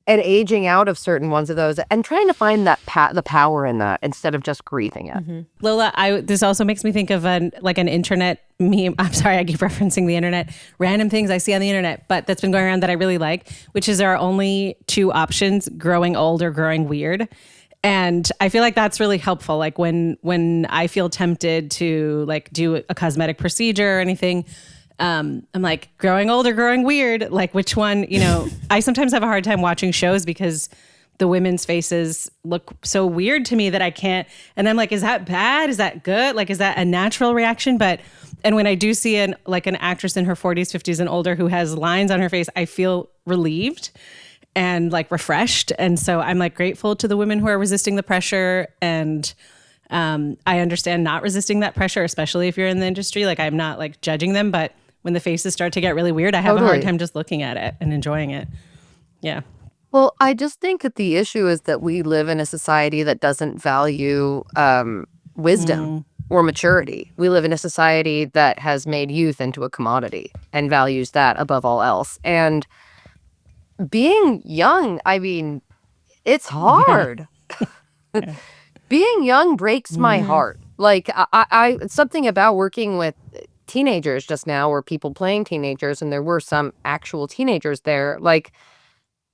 and aging out of certain ones of those, and trying to find that the power in that instead of just grieving it. Lola, this also makes me think of an internet meme. I'm sorry, I keep referencing the internet. Random things I see on the internet, but that's been going around that I really like, which is there are only 2 options: growing old or growing weird. And I feel like that's really helpful. Like when I feel tempted to like do a cosmetic procedure or anything, I'm like, growing old or growing weird, like which one, I sometimes have a hard time watching shows because the women's faces look so weird to me that I can't. And I'm like, is that bad? Is that good? Like, is that a natural reaction? And when I do see an actress in her 40s, 50s and older who has lines on her face, I feel relieved and like refreshed. And so I'm like grateful to the women who are resisting the pressure. And I understand not resisting that pressure, especially if you're in the industry. Like, I'm not like judging them, but when the faces start to get really weird, I have a hard time just looking at it and enjoying it. Yeah. Well, I just think that the issue is that we live in a society that doesn't value wisdom or maturity. We live in a society that has made youth into a commodity and values that above all else. And being young, I mean, it's hard. Being young breaks my heart. Like, I something about working with teenagers just now, or people playing teenagers, and there were some actual teenagers there. Like,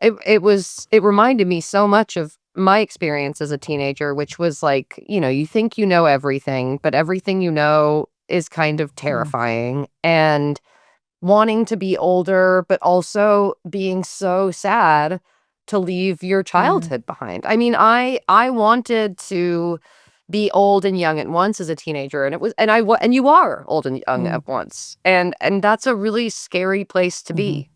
it reminded me so much of my experience as a teenager, which was like, you think you know everything, but everything you know is kind of terrifying, and wanting to be older, but also being so sad to leave your childhood behind. I mean, I wanted to be old and young at once as a teenager, and you are old and young at once, and that's a really scary place to be.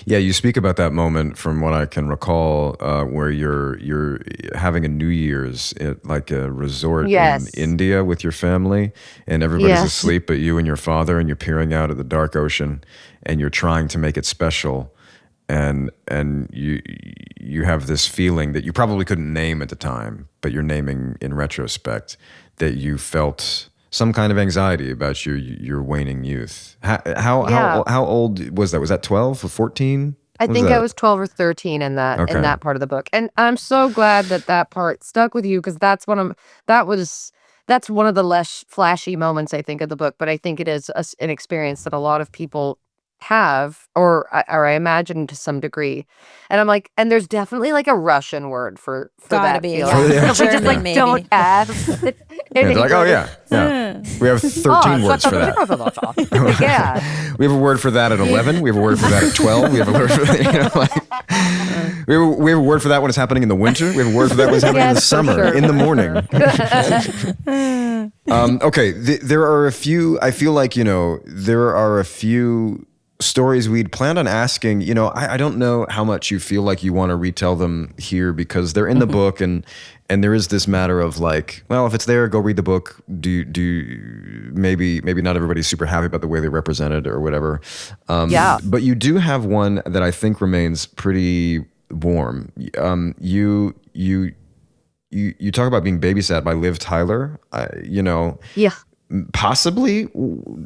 Yeah, you speak about that moment from what I can recall, where you're having a New Year's at like a resort in India with your family, and everybody's asleep but you and your father, and you're peering out at the dark ocean, and you're trying to make it special, and you have this feeling that you probably couldn't name at the time, but you're naming in retrospect, that you felt some kind of anxiety about your waning youth. Yeah. How old was that? Was that 12 or 14? I think I was 12 or 13 in that part of the book. And I'm so glad that part stuck with you, because that's one of the less flashy moments, I think, of the book. But I think it is an experience that a lot of people have, or I imagine to some degree. And I'm like, and there's definitely like a Russian word for Gotta that be, feeling. yeah. That we just German, like maybe. don't have. Yeah, they're like, oh yeah. We have 13 words for that. Yeah. We have a word for that at 11. We have a word for that at 12. We have a word for that, we have a word for that when it's happening in the winter. We have a word for that when it's happening in the Yes, for summer, sure. in the morning. Okay, there are a few, I feel like, there are a few stories we'd planned on asking. I don't know how much you feel like you want to retell them here, because they're in the book, and there is this matter of like, well, if it's there, go read the book. Maybe not everybody's super happy about the way they represent it or whatever. Yeah. But you do have one that I think remains pretty warm. You talk about being babysat by Liv Tyler. Yeah. Possibly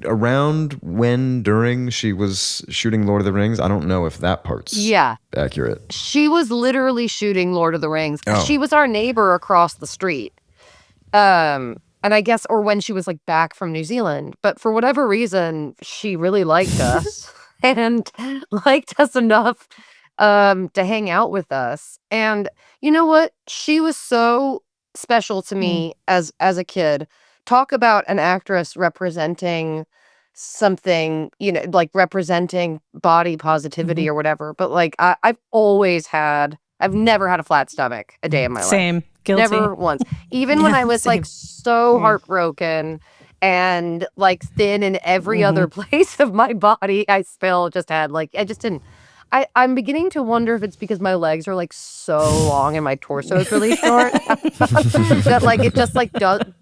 around when, during she was shooting Lord of the Rings. I don't know if that part's accurate. She was literally shooting Lord of the Rings. Oh. She was our neighbor across the street. And I guess, or when she was like back from New Zealand. But for whatever reason, she really liked us and liked us enough to hang out with us. And you know what? She was so special to me as a kid. Talk about an actress representing something, like representing body positivity or whatever. But like, I've never had a flat stomach a day in my life. Same. Guilty. Never once. Even when I was like so heartbroken and like thin in every other place of my body, I still just had I just didn't. I'm beginning to wonder if it's because my legs are like so long and my torso is really short that like it just like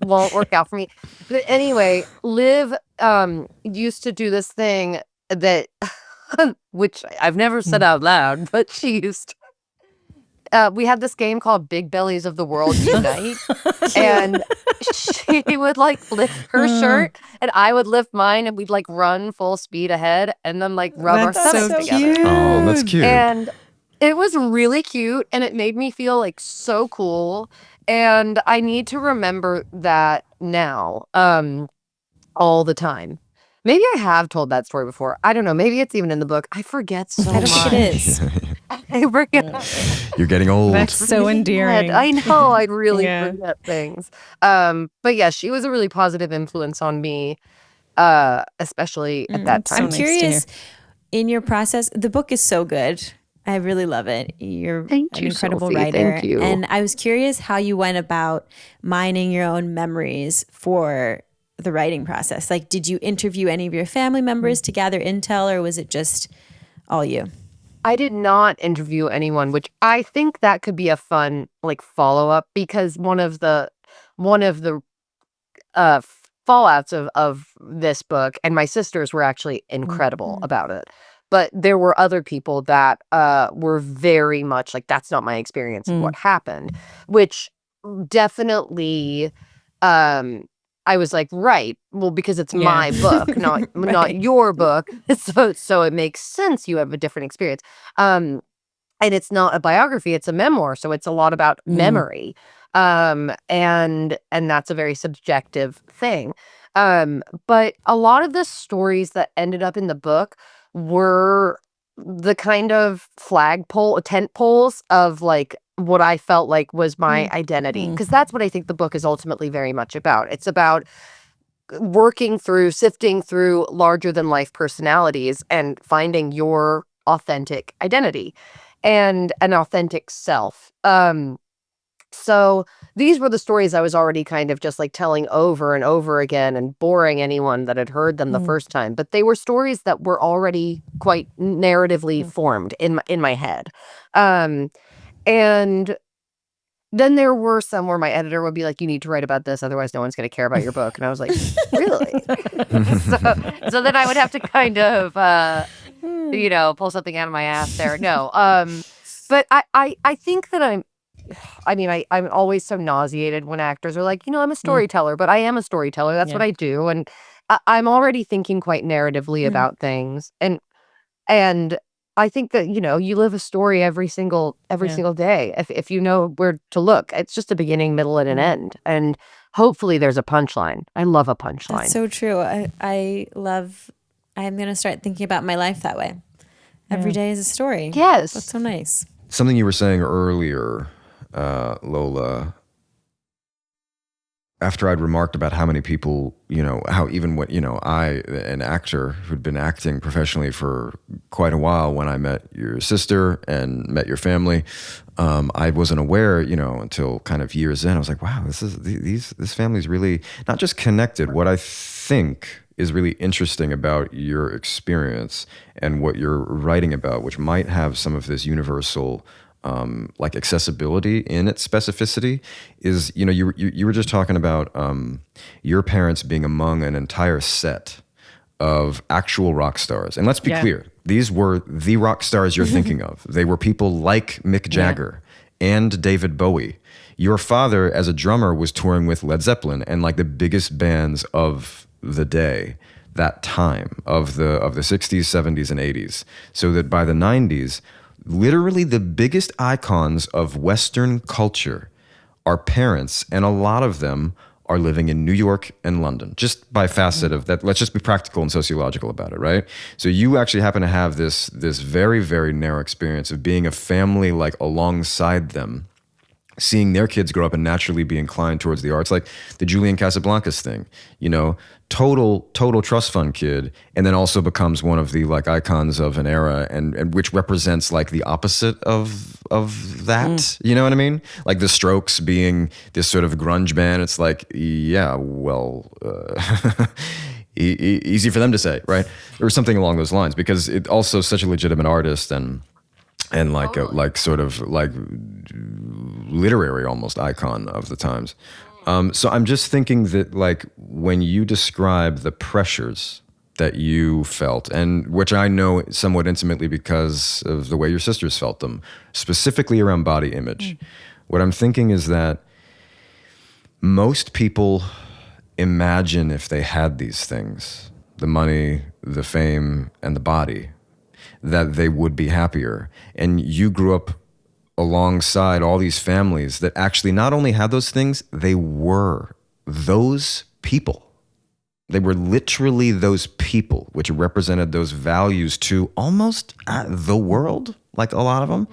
won't work out for me. But anyway, Liv used to do this thing that which I've never said out loud, but she used. We had this game called Big Bellies of the World Unite, and she would like lift her shirt, and I would lift mine, and we'd like run full speed ahead, and then like rub our That's stomachs so together. cute. Oh, that's cute. And it was really cute, and it made me feel like so cool. And I need to remember that now, all the time. Maybe I have told that story before. I don't know. Maybe it's even in the book. I forget so much. I don't think it is. I forget. You're getting old. That's so endearing. I know. I really Yeah. forget things. But yeah, she was a really positive influence on me, especially at that so time. I'm nice to curious, in your process, the book is so good. I really love it. You're Thank an you, incredible Sophie. writer. Thank you. And I was curious how you went about mining your own memories for the writing process. Like, did you interview any of your family members to gather intel, or was it just all you? I did not interview anyone, which I think that could be a fun like follow up, because one of the fallouts of this book, and my sisters were actually incredible about it, but there were other people that were very much like, that's not my experience of what happened, which definitely I was like, right, well, because it's my book, not your book, so it makes sense you have a different experience. And it's not a biography, it's a memoir, so it's a lot about memory. And that's a very subjective thing. But a lot of the stories that ended up in the book were the kind of tent poles of like what I felt like was my identity, because that's what I think the book is ultimately very much about. It's about sifting through larger than life personalities and finding your authentic identity and an authentic self. So these were the stories I was already kind of just like telling over and over again and boring anyone that had heard them the first time. But they were stories that were already quite narratively formed in my head. And then there were some where my editor would be like, you need to write about this, otherwise no one's going to care about your book. And I was like, really? so then I would have to kind of, pull something out of my ass there. No. But I think that I'm always so nauseated when actors are like, I'm a storyteller, but I am a storyteller. That's what I do. And I'm already thinking quite narratively about things. And I think that, you live a story every single day. If you know where to look, it's just a beginning, middle, and an end. And hopefully there's a punchline. I love a punchline. That's so true. I'm going to start thinking about my life that way. Every day is a story. Yes. That's so nice. Something you were saying earlier, Lola, after I'd remarked about how many people, how even when, I, an actor who'd been acting professionally for quite a while, when I met your sister and met your family, I wasn't aware, until kind of years in. I was like, wow, this family's really not just connected. What I think is really interesting about your experience and what you're writing about, which might have some of this universal like accessibility in its specificity, is you were just talking about your parents being among an entire set of actual rock stars. And let's be clear, these were the rock stars you're thinking of. They were people like Mick Jagger and David Bowie. Your father, as a drummer, was touring with Led Zeppelin and like the biggest bands of the day, that time of the 60s, 70s, and 80s. So that by the 90s, literally the biggest icons of Western culture are parents, and a lot of them are living in New York and London, just by facet of that. Let's just be practical and sociological about it, right? So you actually happen to have this very, very narrow experience of being a family like alongside them, seeing their kids grow up and naturally be inclined towards the arts, like the Julian Casablancas thing, total trust fund kid, and then also becomes one of the like icons of an era, and which represents like the opposite of that. You know what I mean? Like the Strokes being this sort of grunge band. It's like, yeah, well, easy for them to say, right? Or something along those lines, because it also such a legitimate artist and like like sort of like literary almost icon of the times. So I'm just thinking that like when you describe the pressures that you felt, and which I know somewhat intimately because of the way your sisters felt them, specifically around body image, what I'm thinking is that most people imagine if they had these things, the money, the fame, and the body, that they would be happier. And you grew up alongside all these families that actually not only had those things, they were those people. They were literally those people, which represented those values to almost the world, like a lot of them.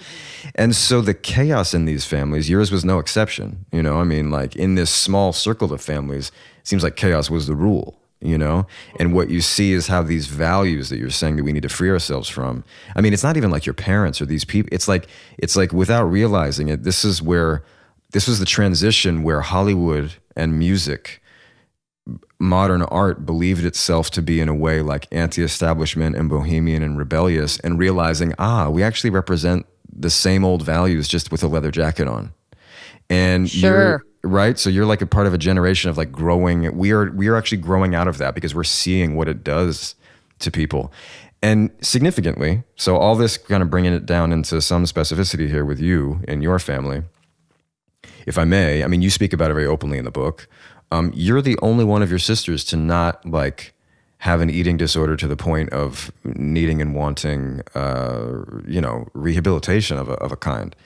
And so the chaos in these families, yours was no exception. Like in this small circle of families, it seems like chaos was the rule. And what you see is how these values that you're saying that we need to free ourselves from. I mean, it's not even like your parents or these people. It's like without realizing it, this was the transition where Hollywood and music, modern art, believed itself to be in a way like anti-establishment and bohemian and rebellious, and realizing, we actually represent the same old values just with a leather jacket on. And sure. Right? So you're like a part of a generation of like growing. We are actually growing out of that because we're seeing what it does to people. And significantly, so all this kind of bringing it down into some specificity here with you and your family, if I may, I mean, you speak about it very openly in the book. You're the only one of your sisters to not like have an eating disorder to the point of needing and wanting, rehabilitation of a kind.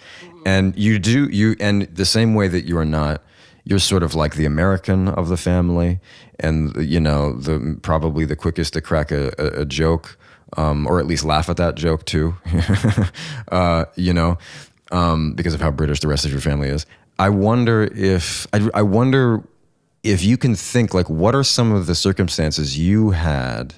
And and the same way that you are not, you're sort of like the American of the family, and probably the quickest to crack a joke, or at least laugh at that joke too, because of how British the rest of your family is. I wonder if you can think like, what are some of the circumstances you had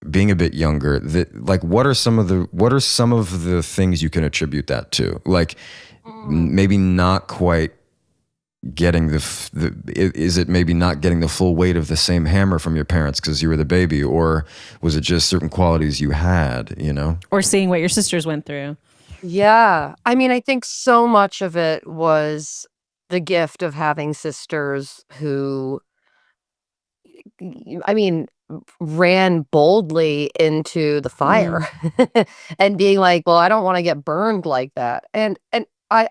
being a bit younger, that like what are some of the things you can attribute that to? Like maybe not quite getting is it maybe not getting the full weight of the same hammer from your parents because you were the baby, or was it just certain qualities you had, or seeing what your sisters went through? Yeah. I mean, I think so much of it was the gift of having sisters who, ran boldly into the fire and being like, well, I don't want to get burned like that. And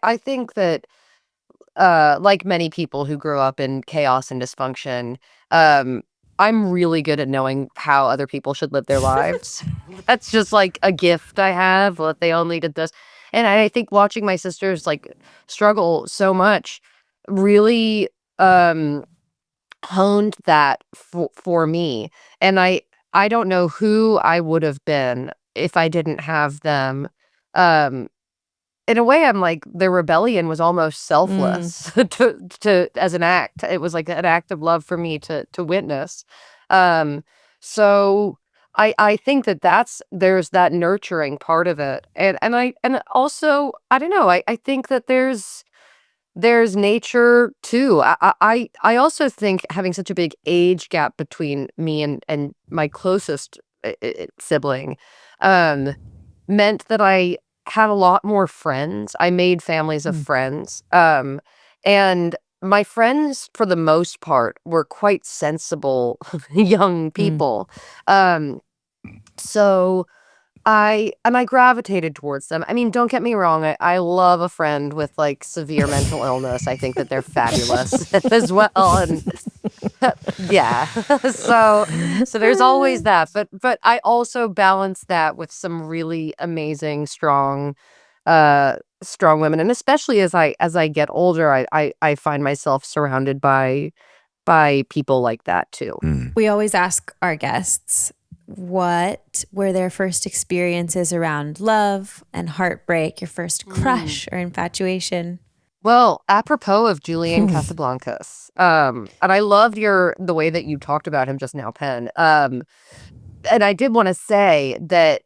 I think that like many people who grew up in chaos and dysfunction, I'm really good at knowing how other people should live their lives. That's just like a gift I have. Well, if they only did this. And I think watching my sisters like struggle so much really honed that for me. And I don't know who I would have been if I didn't have them. Um in a way, I'm like, their rebellion was almost selfless to as an act. It was like an act of love for me to witness. Um, so I think there's that nurturing part of it, and also I don't know. I think that there's nature too. I also think having such a big age gap between me and my closest sibling meant that I had a lot more friends. I made families of friends. And my friends, for the most part, were quite sensible young people. So I gravitated towards them. I mean, don't get me wrong. I love a friend with like severe mental illness. I think that they're fabulous as well. And yeah. So there's always that. But I also balance that with some really amazing, strong women. And especially as I get older, I find myself surrounded by people like that too. We always ask our guests, what were their first experiences around love and heartbreak, your first crush or infatuation? Well, apropos of Julian Casablancas, and I loved the way that you talked about him just now, Penn. And I did want to say that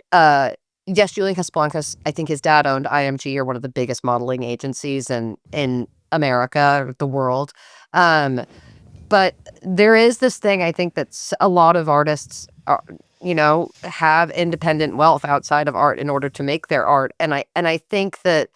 yes, Julian Casablancas, I think his dad owned IMG, or one of the biggest modeling agencies in America, or the world. But there is this thing, I think, that's a lot of artists are, have independent wealth outside of art in order to make their art. And I think that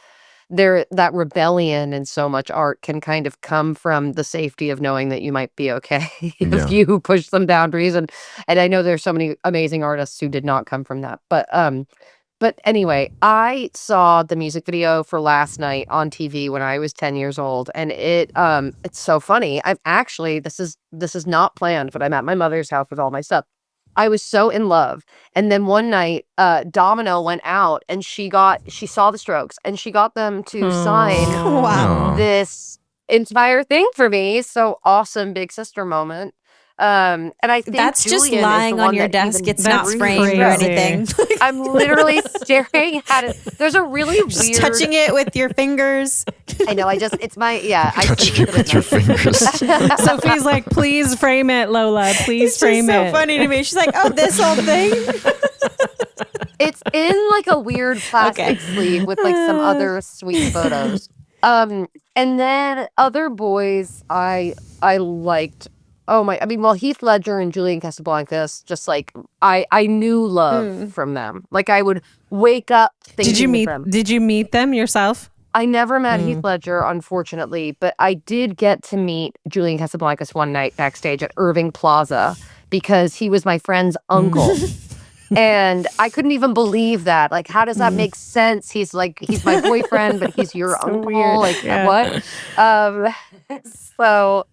that rebellion in so much art can kind of come from the safety of knowing that you might be okay if you push some boundaries. And I know there's so many amazing artists who did not come from that. But anyway, I saw the music video for Last Night on TV when I was 10 years old, and it's so funny. I'm actually this is not planned, but I'm at my mother's house with all my stuff. I was so in love, and then one night, Domino went out, and she saw the Strokes, and she got them to sign this entire thing for me. So awesome, big sister moment. And I think that's Julian just lying on your desk. It's not framed or anything. I'm literally staring at it. There's a really just weird touching it with your fingers. I know. It's my Touching it with your fingers. Sophie's like, please frame it, Lola. Please frame it. It's so funny to me. She's like, oh, this old thing. It's in like a weird plastic sleeve with like some other sweet photos. And then other boys I liked. Oh my! I mean, well, Heath Ledger and Julian Casablancas, just like I knew love from them. Like I would wake up thinking of them. Did you meet them yourself? I never met Heath Ledger, unfortunately, but I did get to meet Julian Casablancas one night backstage at Irving Plaza because he was my friend's uncle. And I couldn't even believe that. Like, how does that make sense? He's my boyfriend, but he's your uncle. Weird. Like, what? So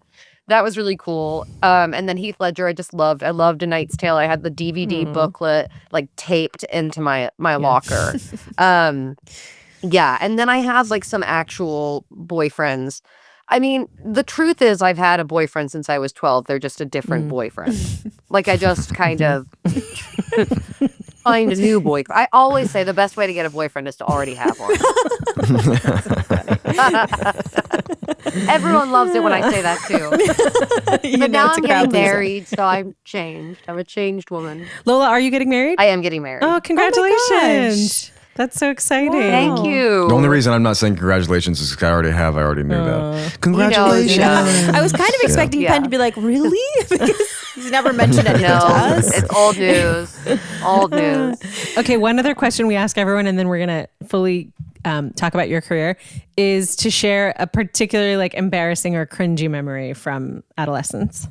that was really cool. And then Heath Ledger, I loved A Knight's Tale. I had the DVD booklet like taped into my locker. Yeah. And then I have like some actual boyfriends. I mean, the truth is I've had a boyfriend since I was 12. They're just a different boyfriend. Like I just kind of find a new boyfriend. I always say the best way to get a boyfriend is to already have one. Everyone loves it when I say that too. But now I'm getting married, so I'm changed. I'm a changed woman. Lola, are you getting married? I am getting married. Oh, congratulations. That's so exciting. Thank you. The only reason I'm not saying congratulations is because I already knew that. Congratulations. I was kind of expecting Penn to be like, really? Because he's never mentioned anything to us. It's old news. Old news. Okay, one other question we ask everyone, and then we're going to fully talk about your career, is to share a particularly like embarrassing or cringy memory from adolescence.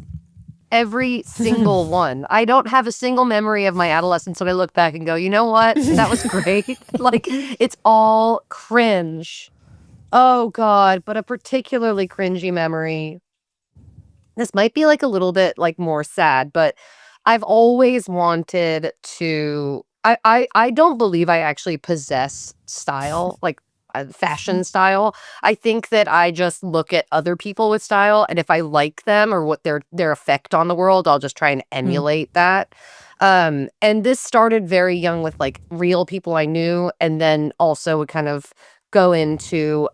Every single one. I don't have a single memory of my adolescence that I look back and go, you know what? That was great. Like, it's all cringe. Oh God, but a particularly cringy memory. This might be like a little bit like more sad, but I've always wanted to. I don't believe I actually possess style, like fashion style. I think that I just look at other people with style, and if I like them or what their effect on the world, I'll just try and emulate that. And this started very young with like real people I knew, and then also would kind of go into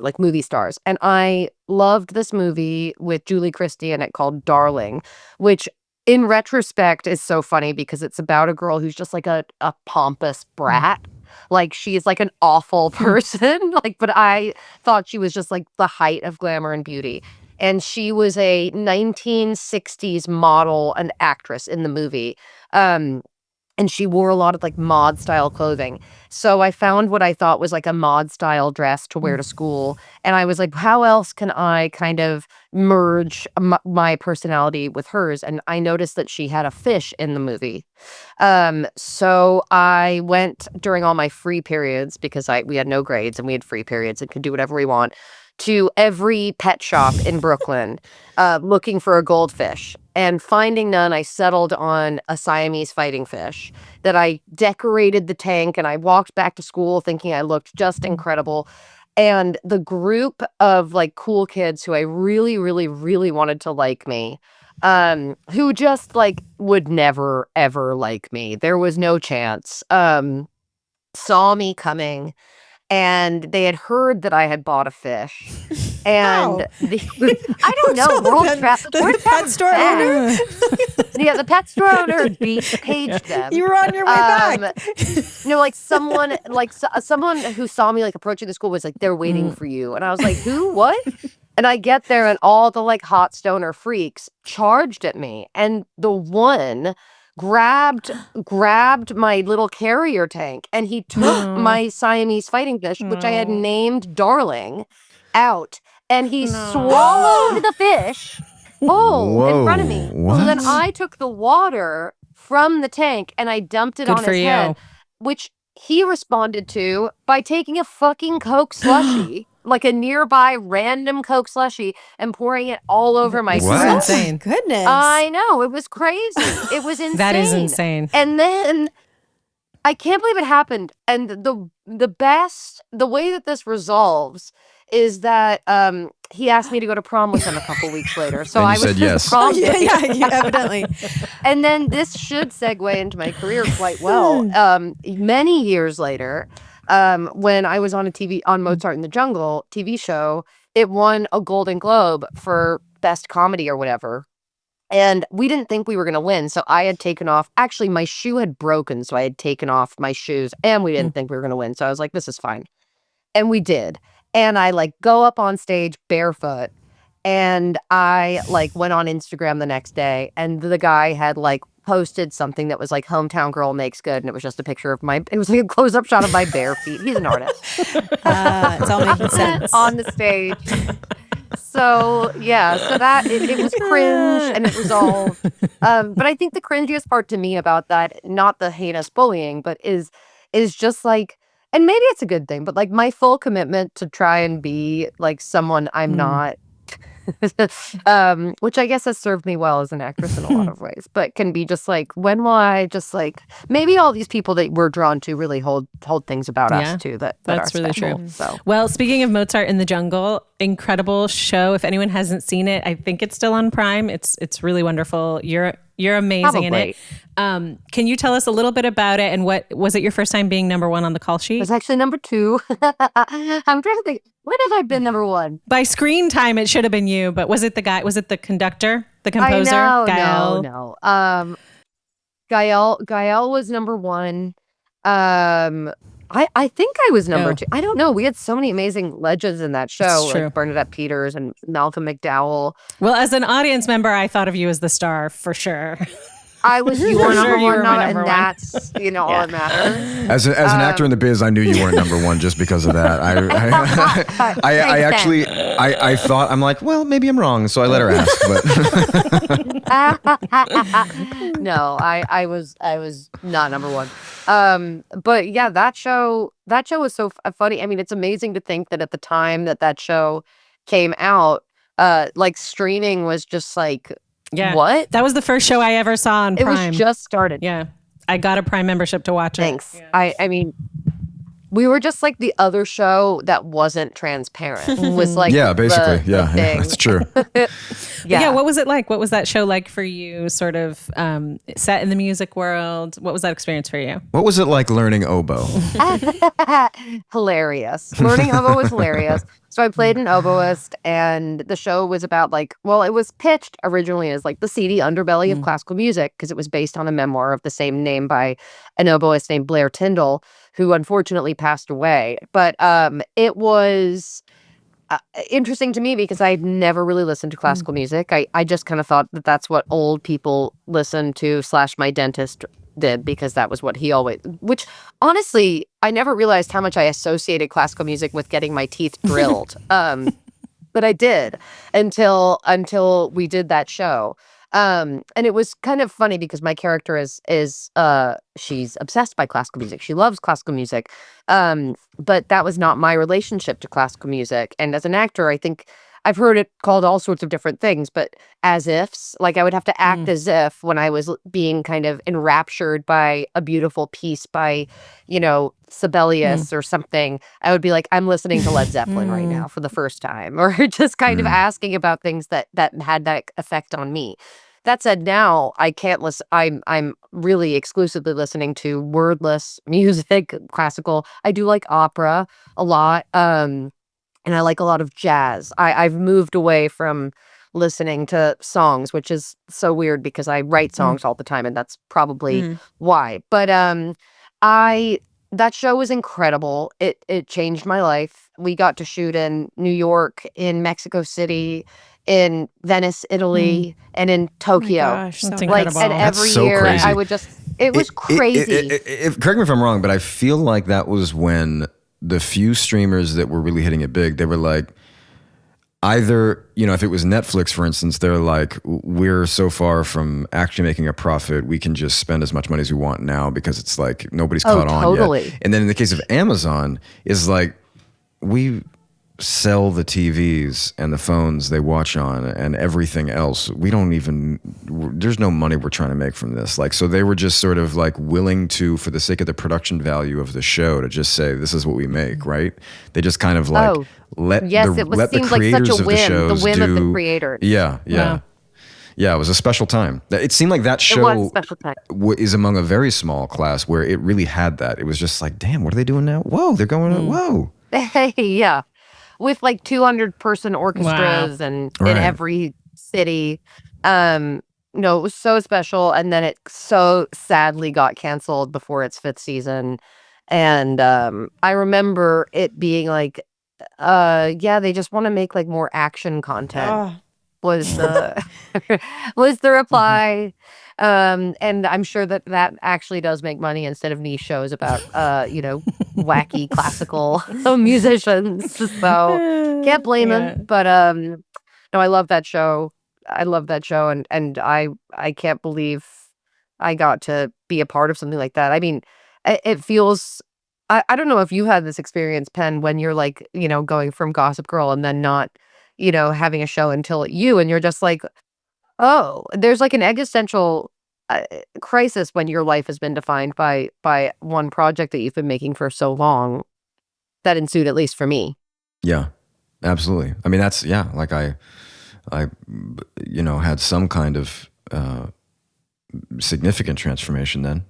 like movie stars. And I loved this movie with Julie Christie in it called Darling, which in retrospect is so funny because it's about a girl who's just like a pompous brat. Like she is like an awful person. Like, but I thought she was just like the height of glamour and beauty. And she was a 1960s model and actress in the movie. And she wore a lot of like mod style clothing. So I found what I thought was like a mod style dress to wear to school. And I was like, how else can I kind of merge my personality with hers? And I noticed that she had a fish in the movie. So I went during all my free periods because we had no grades and we had free periods and could do whatever we want, to every pet shop in Brooklyn looking for a goldfish. And finding none, I settled on a Siamese fighting fish that I decorated the tank, and I walked back to school thinking I looked just incredible. And the group of like cool kids who I really, really, really wanted to like me, who just like would never, ever like me. There was no chance. Saw me coming. And they had heard that I had bought a fish. And I don't know. The pet store owner? Yeah, the pet store owner paged them. You were on your way back. Like someone who saw me like approaching the school was like, they're waiting for you. And I was like, who? What? And I get there and all the like hot stoner freaks charged at me. And the one grabbed my little carrier tank, and he took my Siamese fighting fish, which I had named Darling, out, and he swallowed the fish in front of me. What? So then I took the water from the tank and I dumped it on his head, which he responded to by taking a fucking Coke slushie, like a nearby random Coke slushie, and pouring it all over my What? skin. Insane. Goodness. I know. It was crazy. It was insane. That is insane. And then I can't believe it happened. And the way that this resolves is that he asked me to go to prom with him a couple weeks later. So And you I was said yes. prom date. yeah, evidently. And then this should segue into my career quite well. Many years later, when I was on Mozart in the Jungle TV show, it won a Golden Globe for best comedy or whatever. And we didn't think we were going to win. So I had taken off. Actually, my shoe had broken. So I had taken off my shoes, and we didn't think we were going to win. So I was like, this is fine. And we did. And I like go up on stage barefoot, and I like went on Instagram the next day, and the guy had like posted something that was like hometown girl makes good, and it was just a picture of it was like a close-up shot of my bare feet. He's an artist. It's all making sense. On the stage. So yeah, so that it was cringe and it resolved. But I think the cringiest part to me about that, not the heinous bullying, but is just like, and maybe it's a good thing, but like my full commitment to try and be like someone I'm not, which I guess has served me well as an actress in a lot of ways, but can be just like, when will I just like, maybe all these people that we're drawn to really hold things about us too that that's are really special. true. So. Well, speaking of Mozart in the Jungle, incredible show. If anyone hasn't seen it, I think it's still on Prime. It's really wonderful. You're amazing in it. Can you tell us a little bit about it, and what was it your first time being number one on the call sheet? It was actually number 2. I'm trying to think, when have I been number 1? By screen time, it should have been you, but was it the guy? Was it the conductor, the composer? Gael? No. Gael was number 1. I think I was number 2. I don't know. We had so many amazing legends in that show, like Bernadette Peters and Malcolm McDowell. Well, as an audience member, I thought of you as the star for sure. I was you were number one, number and one. that's all that matters. As an actor in the biz, I knew you weren't number one just because of that. I actually thought, I'm like, well, maybe I'm wrong, so I let her ask. But No, I was not number 1. But yeah, that show was so funny. I mean, it's amazing to think that at the time that show came out, like streaming was just like, Yeah. what? That was the first show I ever saw on It Prime. was just started. Yeah. I got a Prime membership to watch it. Thanks. I mean, we were just like the other show that wasn't transparent. Was like Yeah, basically. the Yeah, thing. that's true. Yeah. What was it like? What was that show like for you? Sort of set in the music world. What was that experience for you? What was it like learning oboe? Hilarious. Learning oboe was hilarious. So I played an oboist, and the show was about like, well, it was pitched originally as like the seedy underbelly of classical music because it was based on a memoir of the same name by an oboist named Blair Tyndall, who unfortunately passed away. But it was interesting to me because I'd never really listened to classical music. I just kind of thought that that's what old people listened to / my dentist did because that was what he always, which honestly, I never realized how much I associated classical music with getting my teeth drilled. But I did until we did that show. And it was kind of funny because my character is she's obsessed by classical music. She loves classical music. But that was not my relationship to classical music. And as an actor, I think I've heard it called all sorts of different things, but as ifs, like I would have to act as if when I was being kind of enraptured by a beautiful piece by, Sibelius or something, I would be like, I'm listening to Led Zeppelin right now for the first time, or just kind of asking about things that had that effect on me. That said, now I can't listen. I'm really exclusively listening to wordless music, classical. I do like opera a lot. And I like a lot of jazz. I've moved away from listening to songs, which is so weird because I write songs all the time, and that's probably why. But that show was incredible. It changed my life. We got to shoot in New York, in Mexico City, in Venice, Italy, and in Tokyo. gosh, That's so incredible. And That's every so year crazy. I would just, it was crazy. Correct me if I'm wrong, but I feel like that was when the few streamers that were really hitting it big, they were like, either, if it was Netflix, for instance, they're like, we're so far from actually making a profit, we can just spend as much money as we want now because it's like nobody's caught on totally. yet. And then in the case of Amazon, is like, we sell the TVs and the phones they watch on and everything else. There's no money we're trying to make from this. Like, so they were just sort of like willing to, for the sake of the production value of the show, to just say, this is what we make, right? They just kind of like let the seemed creators like such a of the whim, shows the whim of the do. creators. Yeah. Wow. Yeah, it was a special time. It seemed like that It show was a special time. is among a very small class where it really had that. It was just like, damn, what are they doing now? Whoa, they're going, whoa. Yeah. With like 200-person orchestras and in Right. every city. It was so special. And then it so sadly got canceled before its 5th season. And I remember it being like, they just want to make like more action content. Was the reply. And I'm sure that actually does make money instead of niche shows about wacky classical musicians. So can't blame them. But no, I love that show. And I can't believe I got to be a part of something like that. I mean, it feels, I don't know if you had this experience, Penn, when you're like, going from Gossip Girl and then not, having a show until you, and you're just like, oh, there's like an existential crisis when your life has been defined by one project that you've been making for so long. That ensued, at least for me. Yeah, absolutely. I mean, that's, like I had some kind of significant transformation then,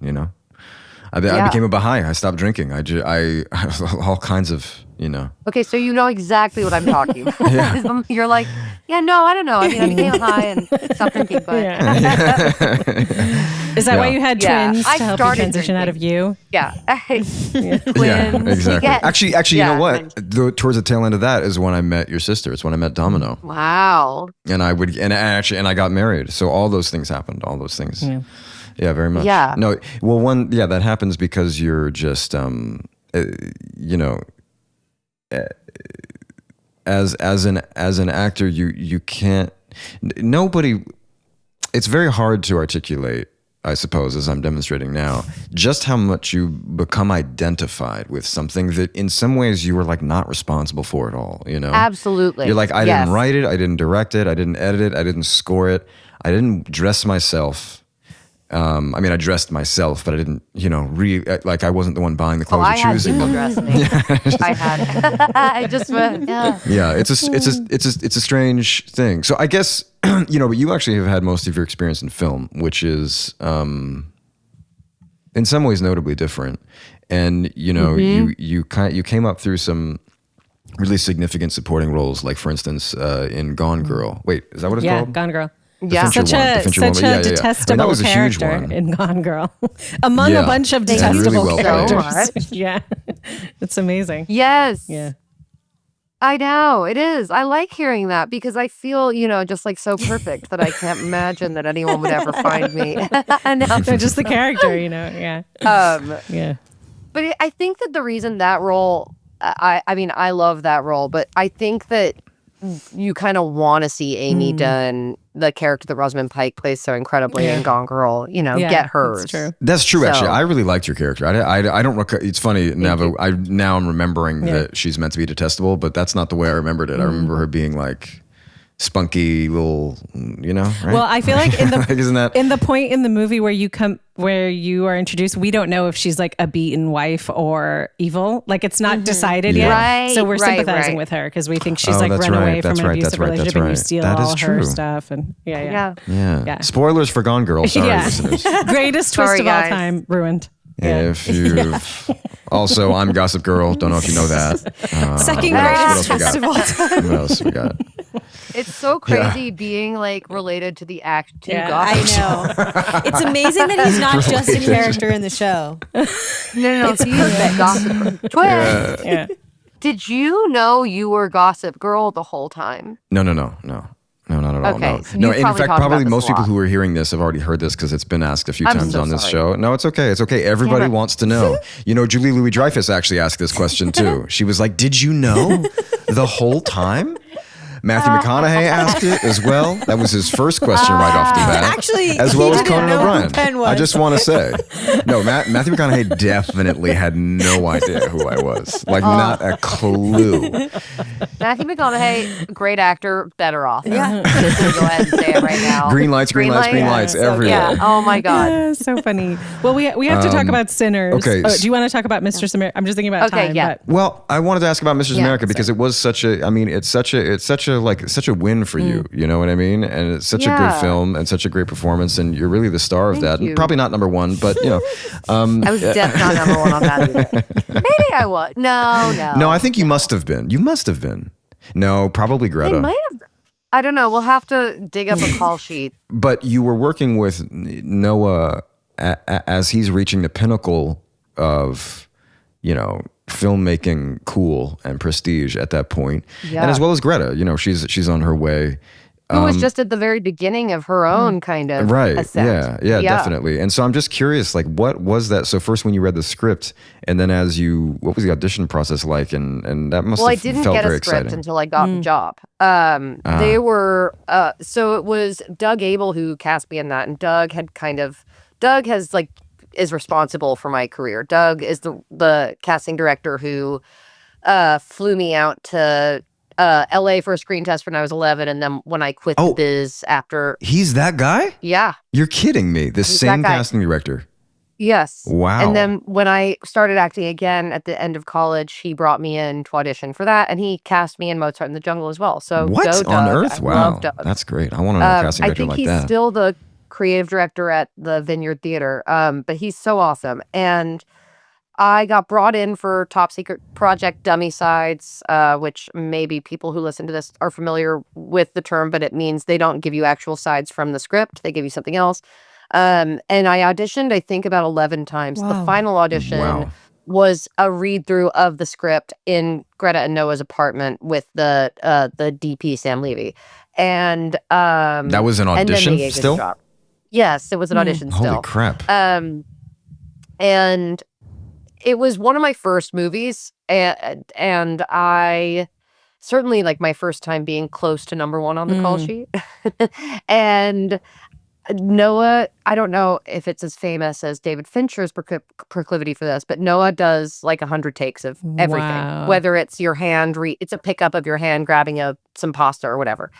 I became a Baha'i. I stopped drinking. I all kinds of, Okay, so you know exactly what I'm talking about. You're like, yeah, no, I don't know. I mean, I became high and stopped drinking, but Is that why you had twins I to help you started transition out of you? twins. Yeah, exactly. Yes. Actually, Yeah. you know what? Towards the tail end of that is when I met your sister. It's when I met Domino, Wow. and I got married. So all those things happened. All those things. Yeah, very much. Yeah. No, well, that happens because you're just, as an actor, you can't. Nobody. It's very hard to articulate I suppose, as I'm demonstrating now, just how much you become identified with something that in some ways you were like not responsible for at all, you know? Absolutely. You're like, I didn't write it, I didn't direct it, I didn't edit it, I didn't score it, I didn't dress myself. I mean, I dressed myself, but I didn't, you know, like I wasn't the one buying the clothes or choosing them. I had people dress me. I had. I just went, yeah. Yeah, it's a strange thing. So I guess you know, but you actually have had most of your experience in film, which is in some ways notably different. And you know, you came up through some really significant supporting roles, like for instance in Gone Girl. Wait, is that what it's called? Yeah, Gone Girl. Yeah, Such a detestable that was a huge character one. in Gone Girl, among a bunch of It's really detestable well characters. played. Yeah, it's amazing. Yes. Yeah. I know it is. I like hearing that because I feel, you know, just like so perfect that I can't imagine that anyone would ever find me. No, just the character, you know. Yeah. Yeah. But I think that the reason that role, I mean, I love that role, but I think that you kind of want to see Amy Dunn, the character that Rosamund Pike plays so incredibly in Gone Girl, you know, get hers. That's true. That's true, So- actually. I really liked your character. I don't recall. It's funny, Nava. Now I'm remembering that she's meant to be detestable, but that's not the way I remembered it. I remember her being like spunky little, you know. Right? Well, I feel like in the Like, isn't that in the point in the movie where you are introduced, we don't know if she's like a beaten wife or evil. Like it's not decided yet. Right, So we're right, sympathizing right. with her because we think she's Oh, like that's run right, away from that's an right, abusive that's right, that's relationship and you right. steal That is all her true. stuff. And yeah. Yeah. Spoilers for Gone Girl. Sorry, listeners. Greatest Sorry, twist of all guys. time ruined. If you've also, I'm Gossip Girl. Don't know if you know that. Second what greatest else we got? twist of all time. What else we got? It's so crazy being like related to the act to Yeah, Gossip. I know. It's amazing that he's not just a character in the show. No, it's perfect. Gossip Girl. Twins. Yeah. Did you know you were Gossip Girl the whole time? No, not at all. Okay, No, so no. you've In probably fact, talked probably about this most a people lot. who are hearing this have already heard this because it's been asked a few I'm times so on this sorry. show. No, it's okay. It's okay. Everybody Damn it. wants to know. You know, Julie Louis-Dreyfus actually asked this question too. She was like, "Did you know the whole time?" Matthew McConaughey asked it as well. That was his first question right off the bat. Actually, as well he as didn't Conan know who O'Brien. Penn was. I just want to say, no, Matthew McConaughey definitely had no idea who I was. Like, not a clue. Matthew McConaughey, great actor, better author. Yeah. Just gonna go ahead and say it right now. Green lights everywhere. Yeah. Oh my God. Yeah, so funny. Well, we have to talk about Sinners. okay. Oh, do you want to talk about Mistress America? I'm just thinking about Okay, time. yeah. But Well, I wanted to ask about Mrs. Yeah, America because it was such a. I mean, it's such a win for you. You know what I mean? And it's such a good Yeah. film and such a great performance, and you're really the star of that. you. And probably not number one, but you know. I was definitely not number one on that either. Maybe I was. No. No, I think you must have been. You must have been. No, probably They Greta. might have. I don't know. We'll have to dig up a call sheet. But you were working with Noah as he's reaching the pinnacle of, you know, filmmaking cool and prestige at that point. Yeah. And as well as Greta, you know, she's on her way. Who was just at the very beginning of her own kind of Right. ascent. Yeah, definitely. And so I'm just curious, like, what was that? So first when you read the script and then what was the audition process like? And that must Well, I have didn't felt get very a script exciting. until I got the job. They were, so it was Doug Abel who cast me in that. And Doug is responsible for my career. Doug is the casting director who flew me out to LA for a screen test when I was 11. And then when I quit the biz after, He's that guy? yeah. You're kidding me. The He's same that guy. casting director. Yes. Wow. And then when I started acting again at the end of college, he brought me in to audition for that, and he cast me in Mozart in the Jungle as well. So What go, Doug. on earth? I Wow. love Doug. That's great. I want to know a casting I director think like he's that. still the creative director at the Vineyard Theater, but he's so awesome. And I got brought in for Top Secret Project Dummy Sides, which maybe people who listen to this are familiar with the term, but it means they don't give you actual sides from the script. They give you something else. And I auditioned, I think, about 11 times. The final audition Wow. was a read-through of the script in Greta and Noah's apartment with the DP, Sam Levy. And That was an and then the audition gig was still? dropped. Yes, it was an audition still. Holy crap. And it was one of my first movies, and I certainly like my first time being close to number one on the call sheet. And Noah, I don't know if it's as famous as David Fincher's proclivity for this, but Noah does like 100 takes of everything, Wow. whether it's your hand, it's a pickup of your hand grabbing some pasta or whatever.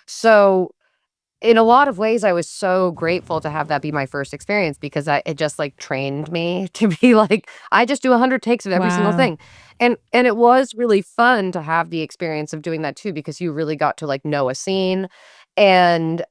So in a lot of ways, I was so grateful to have that be my first experience because it just like trained me to be like, I just do 100 takes of every single Wow. thing. And it was really fun to have the experience of doing that too, because you really got to like know a scene. And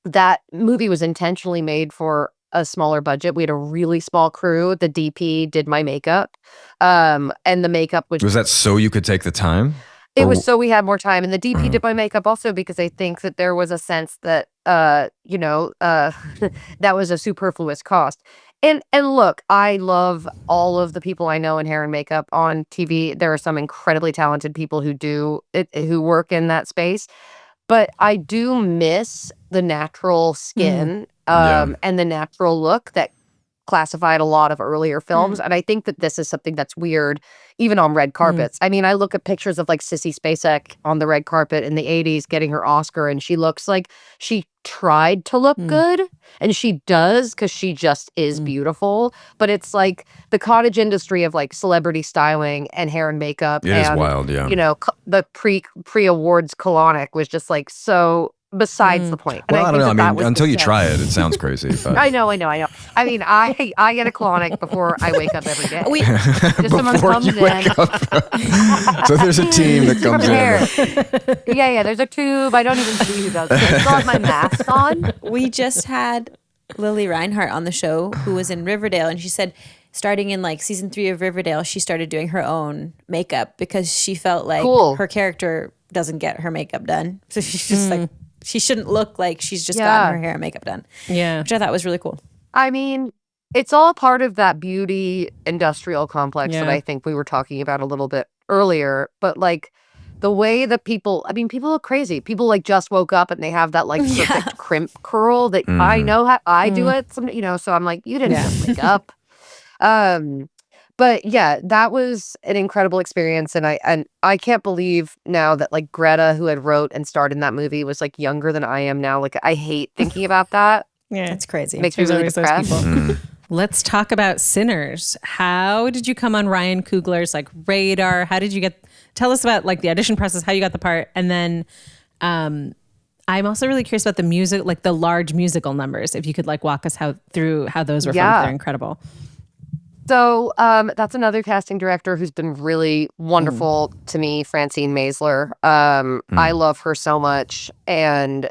that movie was intentionally made for a smaller budget. We had a really small crew. The DP did my makeup. And the makeup Was that so you could take the time? it Or- was so we had more time. And the DP did my makeup also because I think that there was a sense that that was a superfluous cost. And look, I love all of the people I know in hair and makeup on TV. There are some incredibly talented people who do it, who work in that space. But I do miss the natural skin Yeah. and the natural look that classified a lot of earlier films. And I think that this is something that's weird, even on red carpets. I mean, I look at pictures of like Sissy Spacek on the red carpet in the 80s getting her Oscar, and she looks like she tried to look good, and she does because she just is beautiful. But it's like the cottage industry of like celebrity styling and hair and makeup. It is wild, yeah. You know, the pre-awards colonic was just like so besides the point. And Well, I don't think know. I that mean, was until the you set. try it, it sounds crazy. But I know. I mean, I get a colonic before I wake up every day. We Just someone Before comes you in. wake so there's a team that comes Prepared. in. Yeah. There's a tube. I don't even see who does it. I still have my mask on. we just had Lily Reinhart on the show, who was in Riverdale, and she said starting in like season 3 of Riverdale, she started doing her own makeup because she felt like Cool. her character doesn't get her makeup done. So she's just like, she shouldn't look like she's just Yeah. gotten her hair and makeup done. Yeah. Which I thought was really cool. I mean, it's all part of that beauty industrial complex that Yeah. I think we were talking about a little bit earlier. But like the way that people look crazy. People like just woke up and they have that like perfect crimp curl that I know how I do it. So I'm like, you didn't just wake up. But yeah, that was an incredible experience, and I can't believe now that like Greta, who had wrote and starred in that movie, was like younger than I am now. Like I hate thinking about that. Yeah. That's crazy. It makes me There's really always those depressed. people. Let's talk about Sinners. How did you come on Ryan Coogler's like radar? How did you tell us about like the audition process, how you got the part, and then I'm also really curious about the music, like the large musical numbers. If you could like walk us through how those were filmed. They're incredible. So that's another casting director who's been really wonderful to me, Francine Maisler. I love her so much. And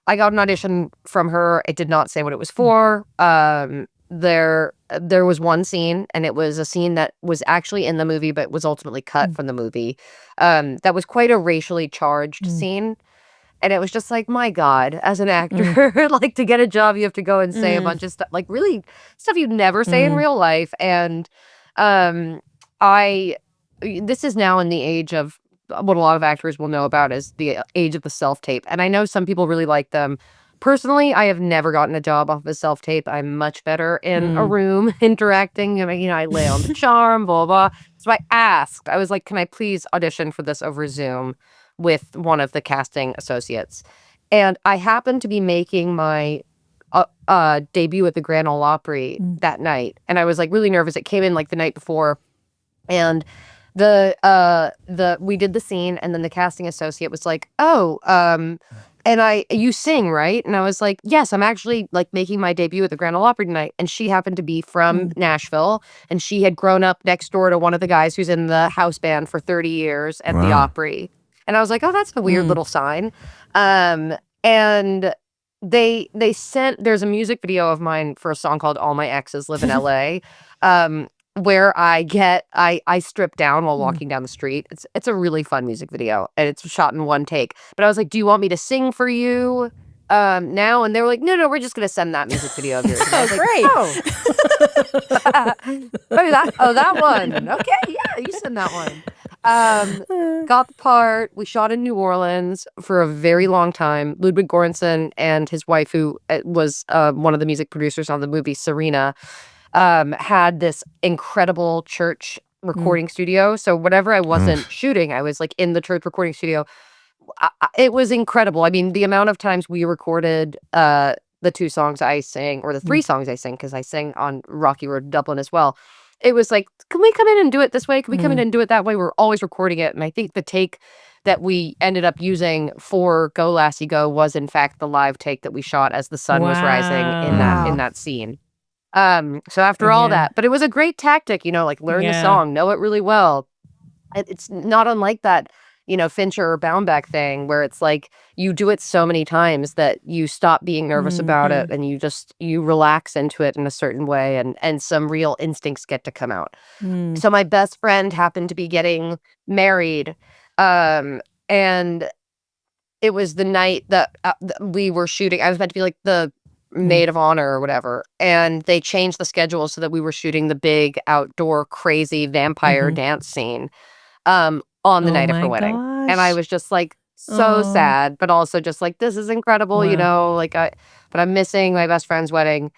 I got an audition from her. It did not say what it was for. There was one scene, and it was a scene that was actually in the movie, but was ultimately cut from the movie. That was quite a racially charged scene. And it was just like, my God, as an actor, like to get a job, you have to go and say a bunch of stuff, like really stuff you'd never say in real life. And this is now in the age of what a lot of actors will know about as the age of the self-tape. And I know some people really like them. Personally, I have never gotten a job off of a self-tape. I'm much better in a room interacting. I lay on the charm, blah, blah. So I asked, I was like, can I please audition for this over Zoom with one of the casting associates? And I happened to be making my debut at the Grand Ole Opry that night. And I was like really nervous. It came in like the night before. And we did the scene, and then the casting associate was like, and you sing, right? And I was like, yes, I'm actually like making my debut at the Grand Ole Opry tonight. And she happened to be from Nashville, and she had grown up next door to one of the guys who's in the house band for 30 years at the Opry. And I was like, oh, that's a weird little sign. And they sent, there's a music video of mine for a song called All My Exes Live in LA, where I strip down while walking down the street. It's a really fun music video, and it's shot in one take. But I was like, do you want me to sing for you now? And they were like, no, we're just going to send that music video of yours. And I was like, Great. that one. Okay, yeah, you send that one. Got the part. We shot in New Orleans for a very long time. Ludwig Göransson and his wife, who was one of the music producers on the movie, Serena, had this incredible church recording studio. So whenever I wasn't shooting, I was like in the church recording studio it was incredible. I mean, the amount of times we recorded the 2 songs I sang, or the 3 songs I sang, because I sang on Rocky Road to Dublin as well. It was like, can we come in and do it this way? Can we come in and do it that way? We're always recording it. And I think the take that we ended up using for Go Lassie Go was in fact the live take that we shot as the sun was rising in that scene. So after all that, but it was a great tactic, like learn the song, know it really well. It's not unlike that, Fincher or Baumbach thing where it's like you do it so many times that you stop being nervous about it and you relax into it in a certain way and some real instincts get to come out. So my best friend happened to be getting married, and it was the night that we were shooting. I was meant to be like the maid of honor or whatever, and they changed the schedule so that we were shooting the big outdoor crazy vampire dance scene on the night of her wedding. And I was just like so sad, but also just like, this is incredible, but I'm missing my best friend's wedding.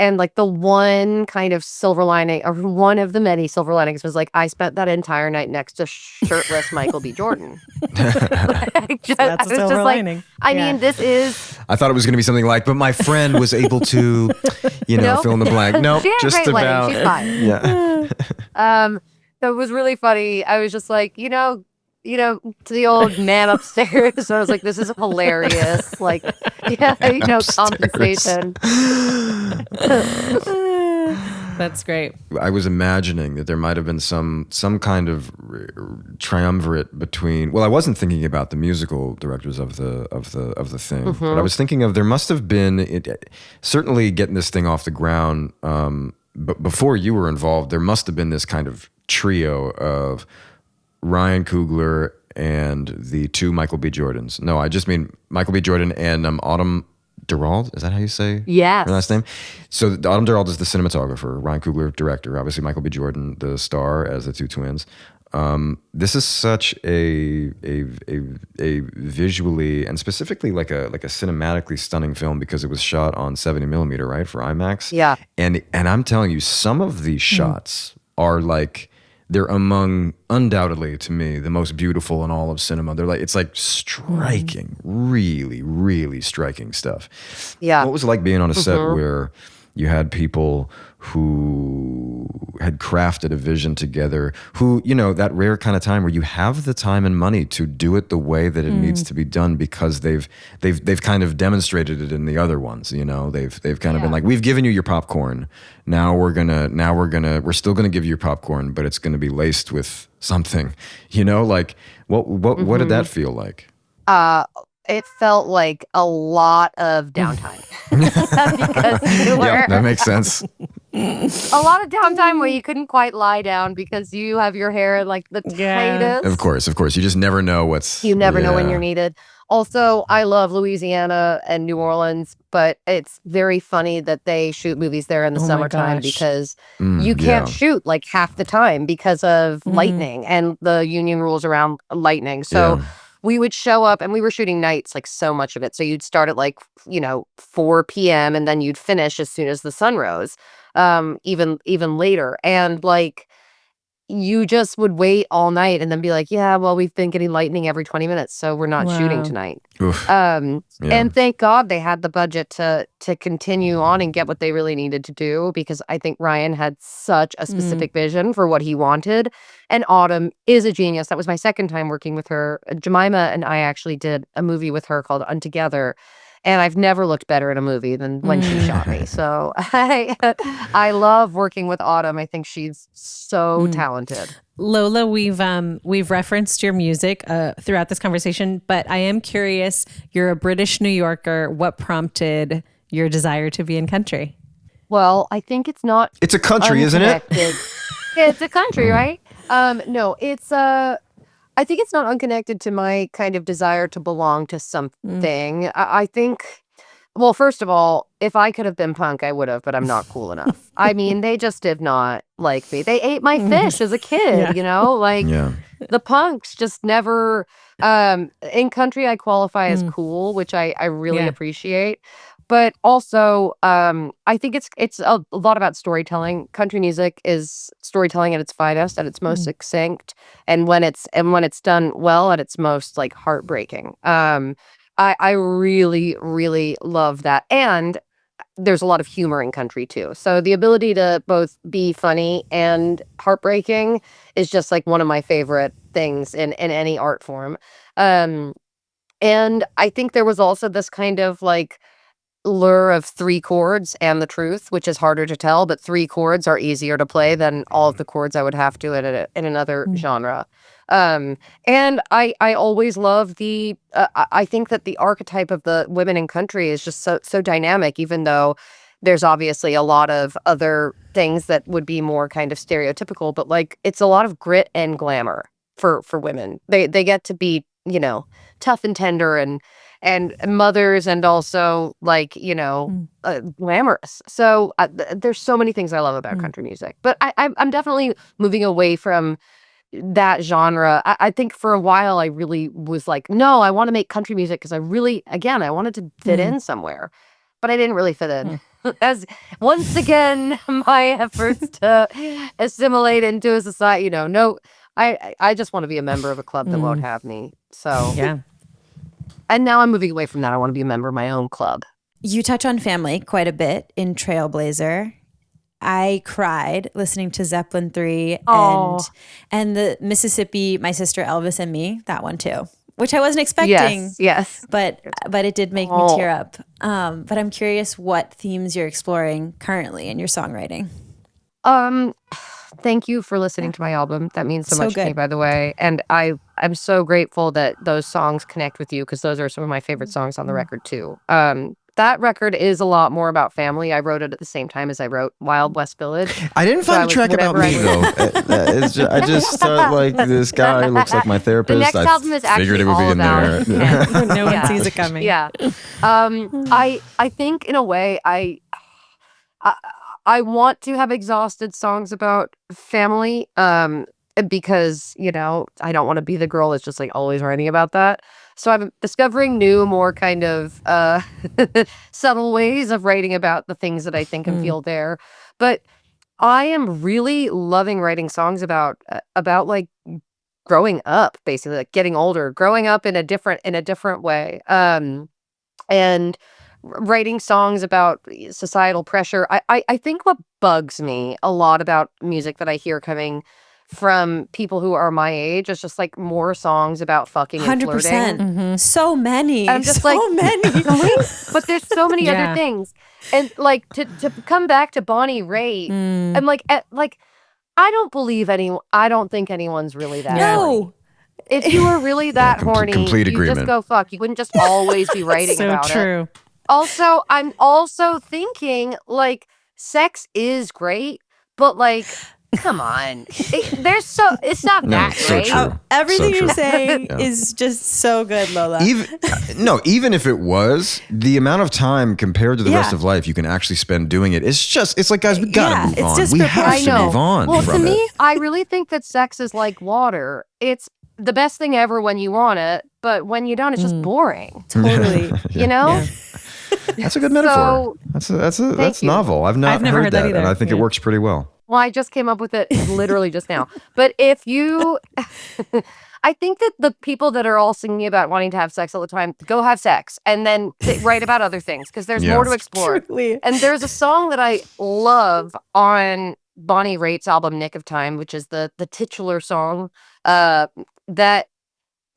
And like the one kind of silver lining, or one of the many silver linings, was like I spent that entire night next to shirtless Michael B. Jordan. That's a silver lining. I mean, this is. I thought it was going to be something like, but my friend was able to, fill in the blank. No, she had just great about. She's fine. Yeah. That was really funny. I was just like, to the old man upstairs. So I was like, this is hilarious. Like, compensation. That's great. I was imagining that there might have been some kind of triumvirate between. Well, I wasn't thinking about the musical directors of the thing, but I was thinking of there must have been certainly getting this thing off the ground. But before you were involved, there must have been this kind of trio of Ryan Coogler and the 2 Michael B. Jordans. No, I just mean Michael B. Jordan and Autumn Durald. Is that how you say yes. her last name? So Autumn Durald is the cinematographer, Ryan Coogler director, obviously Michael B. Jordan the star as the 2 twins. This is such a visually and specifically like a cinematically stunning film because it was shot on 70 millimeter, right, for IMAX. Yeah, and I'm telling you, some of these shots are like they're among undoubtedly to me the most beautiful in all of cinema. It's like striking, really, really striking stuff. Yeah, what was it like being on a set where you had people who had crafted a vision together, who, that rare kind of time where you have the time and money to do it the way that it needs to be done because they've kind of demonstrated it in the other ones, they've kind of been like, we've given you your popcorn. Now we're still gonna give you your popcorn, but it's gonna be laced with something, like what did that feel like? It felt like a lot of downtime. Yeah, that makes sense. A lot of downtime where you couldn't quite lie down because you have your hair in like the tightest. Of course. You just never know You never know when you're needed. Also, I love Louisiana and New Orleans, but it's very funny that they shoot movies there in the summertime because you can't shoot like half the time because of lightning and the union rules around lightning. So we would show up and we were shooting nights, like so much of it. So you'd start at like, 4 p.m. and then you'd finish as soon as the sun rose, even later. And like, you just would wait all night and then be like, yeah, well, we've been getting lightning every 20 minutes, so we're not shooting tonight. And thank God they had the budget to continue on and get what they really needed to do, because I think Ryan had such a specific vision for what he wanted. And Autumn is a genius. That was my second time working with her. Jemima and I actually did a movie with her called Untogether. And I've never looked better in a movie than when she shot me. So I love working with Autumn. I think she's so talented. Lola, we've referenced your music throughout this conversation, but I am curious, you're a British New Yorker. What prompted your desire to be in country? Well, I think it's not. It's a country, isn't it? It's a country, right? No, it's I think it's not unconnected to my kind of desire to belong to something. I think, well, first of all, if I could have been punk, I would have, but I'm not cool enough. I mean, they just did not like me. They ate my fish as a kid, the punks just never, in country, I qualify as cool, which I really appreciate. But also, I think it's a lot about storytelling. Country music is storytelling at its finest, at its most succinct, and when it's done well, at its most like heartbreaking. I really, really love that, and there's a lot of humor in country too. So the ability to both be funny and heartbreaking is just like one of my favorite things in any art form. And I think there was also this kind of like lure of three chords and the truth, which is harder to tell, but three chords are easier to play than all of the chords I would have to in another genre. And I always love I think that the archetype of the women in country is just so dynamic, even though there's obviously a lot of other things that would be more kind of stereotypical, but like it's a lot of grit and glamour for women. They get to be, tough and tender and mothers, and also like, glamorous. So there's so many things I love about country music, but I'm definitely moving away from that genre. I think for a while I really was like, no, I want to make country music because I wanted to fit in somewhere, but I didn't really fit in. As once again, my efforts to assimilate into a society, no, I just want to be a member of a club that won't have me. So Yeah. And now I'm moving away from that. I want to be a member of my own club. You touch on family quite a bit in Trailblazer. I cried listening to Zeppelin 3 and the Mississippi, My Sister Elvis and Me, that one too, which I wasn't expecting. Yes. But it did make me tear up. But I'm curious what themes you're exploring currently in your songwriting. Thank you for listening to my album. That means so much to me, good. by the way. And I'm so grateful that those songs connect with you, because those are some of my favorite songs on the record too. That record is a lot more about family. I wrote it at the same time as I wrote Wild West Village. I didn't find a track about me though. I just thought like this guy looks like my therapist. The next album is actually figured it would all be in about there. No one sees it coming. Yeah. I think in a way I want to have exhausted songs about family, because, I don't want to be the girl that's just like always writing about that. So I'm discovering new, more kind of subtle ways of writing about the things that I think and feel there. But I am really loving writing songs about like growing up, basically, like getting older, growing up in a different way. And writing songs about societal pressure. I think what bugs me a lot about music that I hear coming from people who are my age is just like more songs about fucking and 100%. flirting. So many. I'm just so like, many. But there's so many other things. And like to come back to Bonnie Raitt, I'm like, I don't think anyone's really that horny. No. If you were really that horny, complete you agreement. just go fuck. You wouldn't just always be writing So about it. true. Also, I'm also thinking like sex is great, but like, come on, it's not No, that so great. true. Everything So you're true. saying Yeah. is just so good, Lola. Even if it was, the amount of time compared to the rest Yeah. of life you can actually spend doing it's like, guys, we gotta move it's on. just We proportional. have to I know. move on Well, from to it. me, I really think that sex is like water. It's the best thing ever when you want it, but when you don't, it's just boring. Totally. You know? That's a good metaphor. That's you. novel. I've never heard that and either. I think it Yeah. works pretty well. Well, I just came up with it literally just now. But if you, I think that the people that are all singing about wanting to have sex all the time, go have sex and then write about other things, because there's Yeah. more to explore. Truly. And there's a song that I love on Bonnie Raitt's album Nick of Time, which is the titular song, that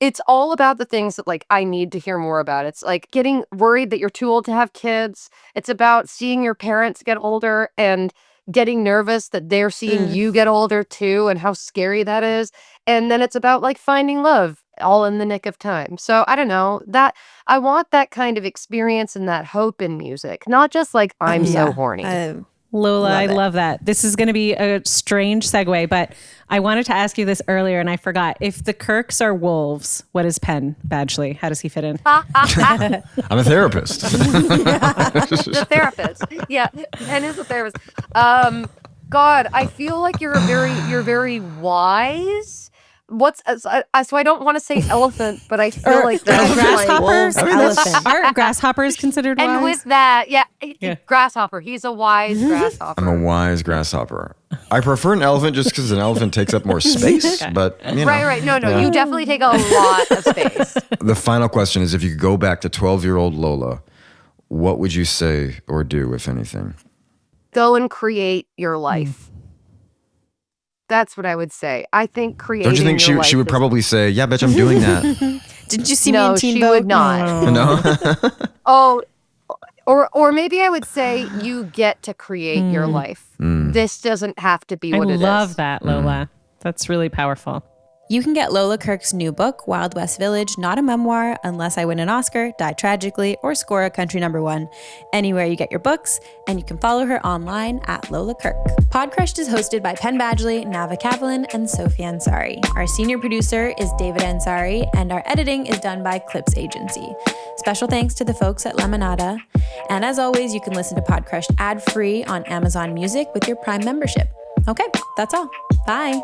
it's all about the things that like I need to hear more about. It's like getting worried that you're too old to have kids. It's about seeing your parents get older and getting nervous that they're seeing you get older too, and how scary that is. And then it's about like finding love all in the nick of time. So I don't know, that I want that kind of experience and that hope in music, not just like I'm so horny. Lola, I Love it. love that. This is going to be a strange segue, but I wanted to ask you this earlier and I forgot. If the Kirks are wolves, what is Penn Badgley? How does he fit in? I'm a therapist. The therapist. Yeah, Penn is the therapist. God, I feel like you're very wise, so I don't want to say elephant, but I feel like that's grasshoppers. I mean, that's- Are grasshoppers considered wise? And with that, grasshopper. He's a wise grasshopper. I'm a wise grasshopper. I prefer an elephant just because an elephant takes up more space, but you know. Right. No, you definitely take a lot of space. The final question is, if you could go back to 12-year-old Lola, what would you say or do, if anything? Go and create your life. That's what I would say. I think creating. Don't you think your she would probably say, "Yeah, bitch, I'm doing that"? Didn't you see me No, in Teen she Vogue? would not. No. Oh, or maybe I would say you get to create your life. This doesn't have to be what it is. I love that, Lola. That's really powerful. You can get Lola Kirke's new book, Wild West Village, not a memoir, Unless I Win an Oscar, Die Tragically, or Score a Country #1, anywhere you get your books, and you can follow her online at Lola Kirke. Podcrushed is hosted by Penn Badgley, Nava Kaplan, and Sophie Ansari. Our senior producer is David Ansari, and our editing is done by Clips Agency. Special thanks to the folks at Lemonada. And as always, you can listen to Podcrushed ad-free on Amazon Music with your Prime membership. Okay, that's all. Bye.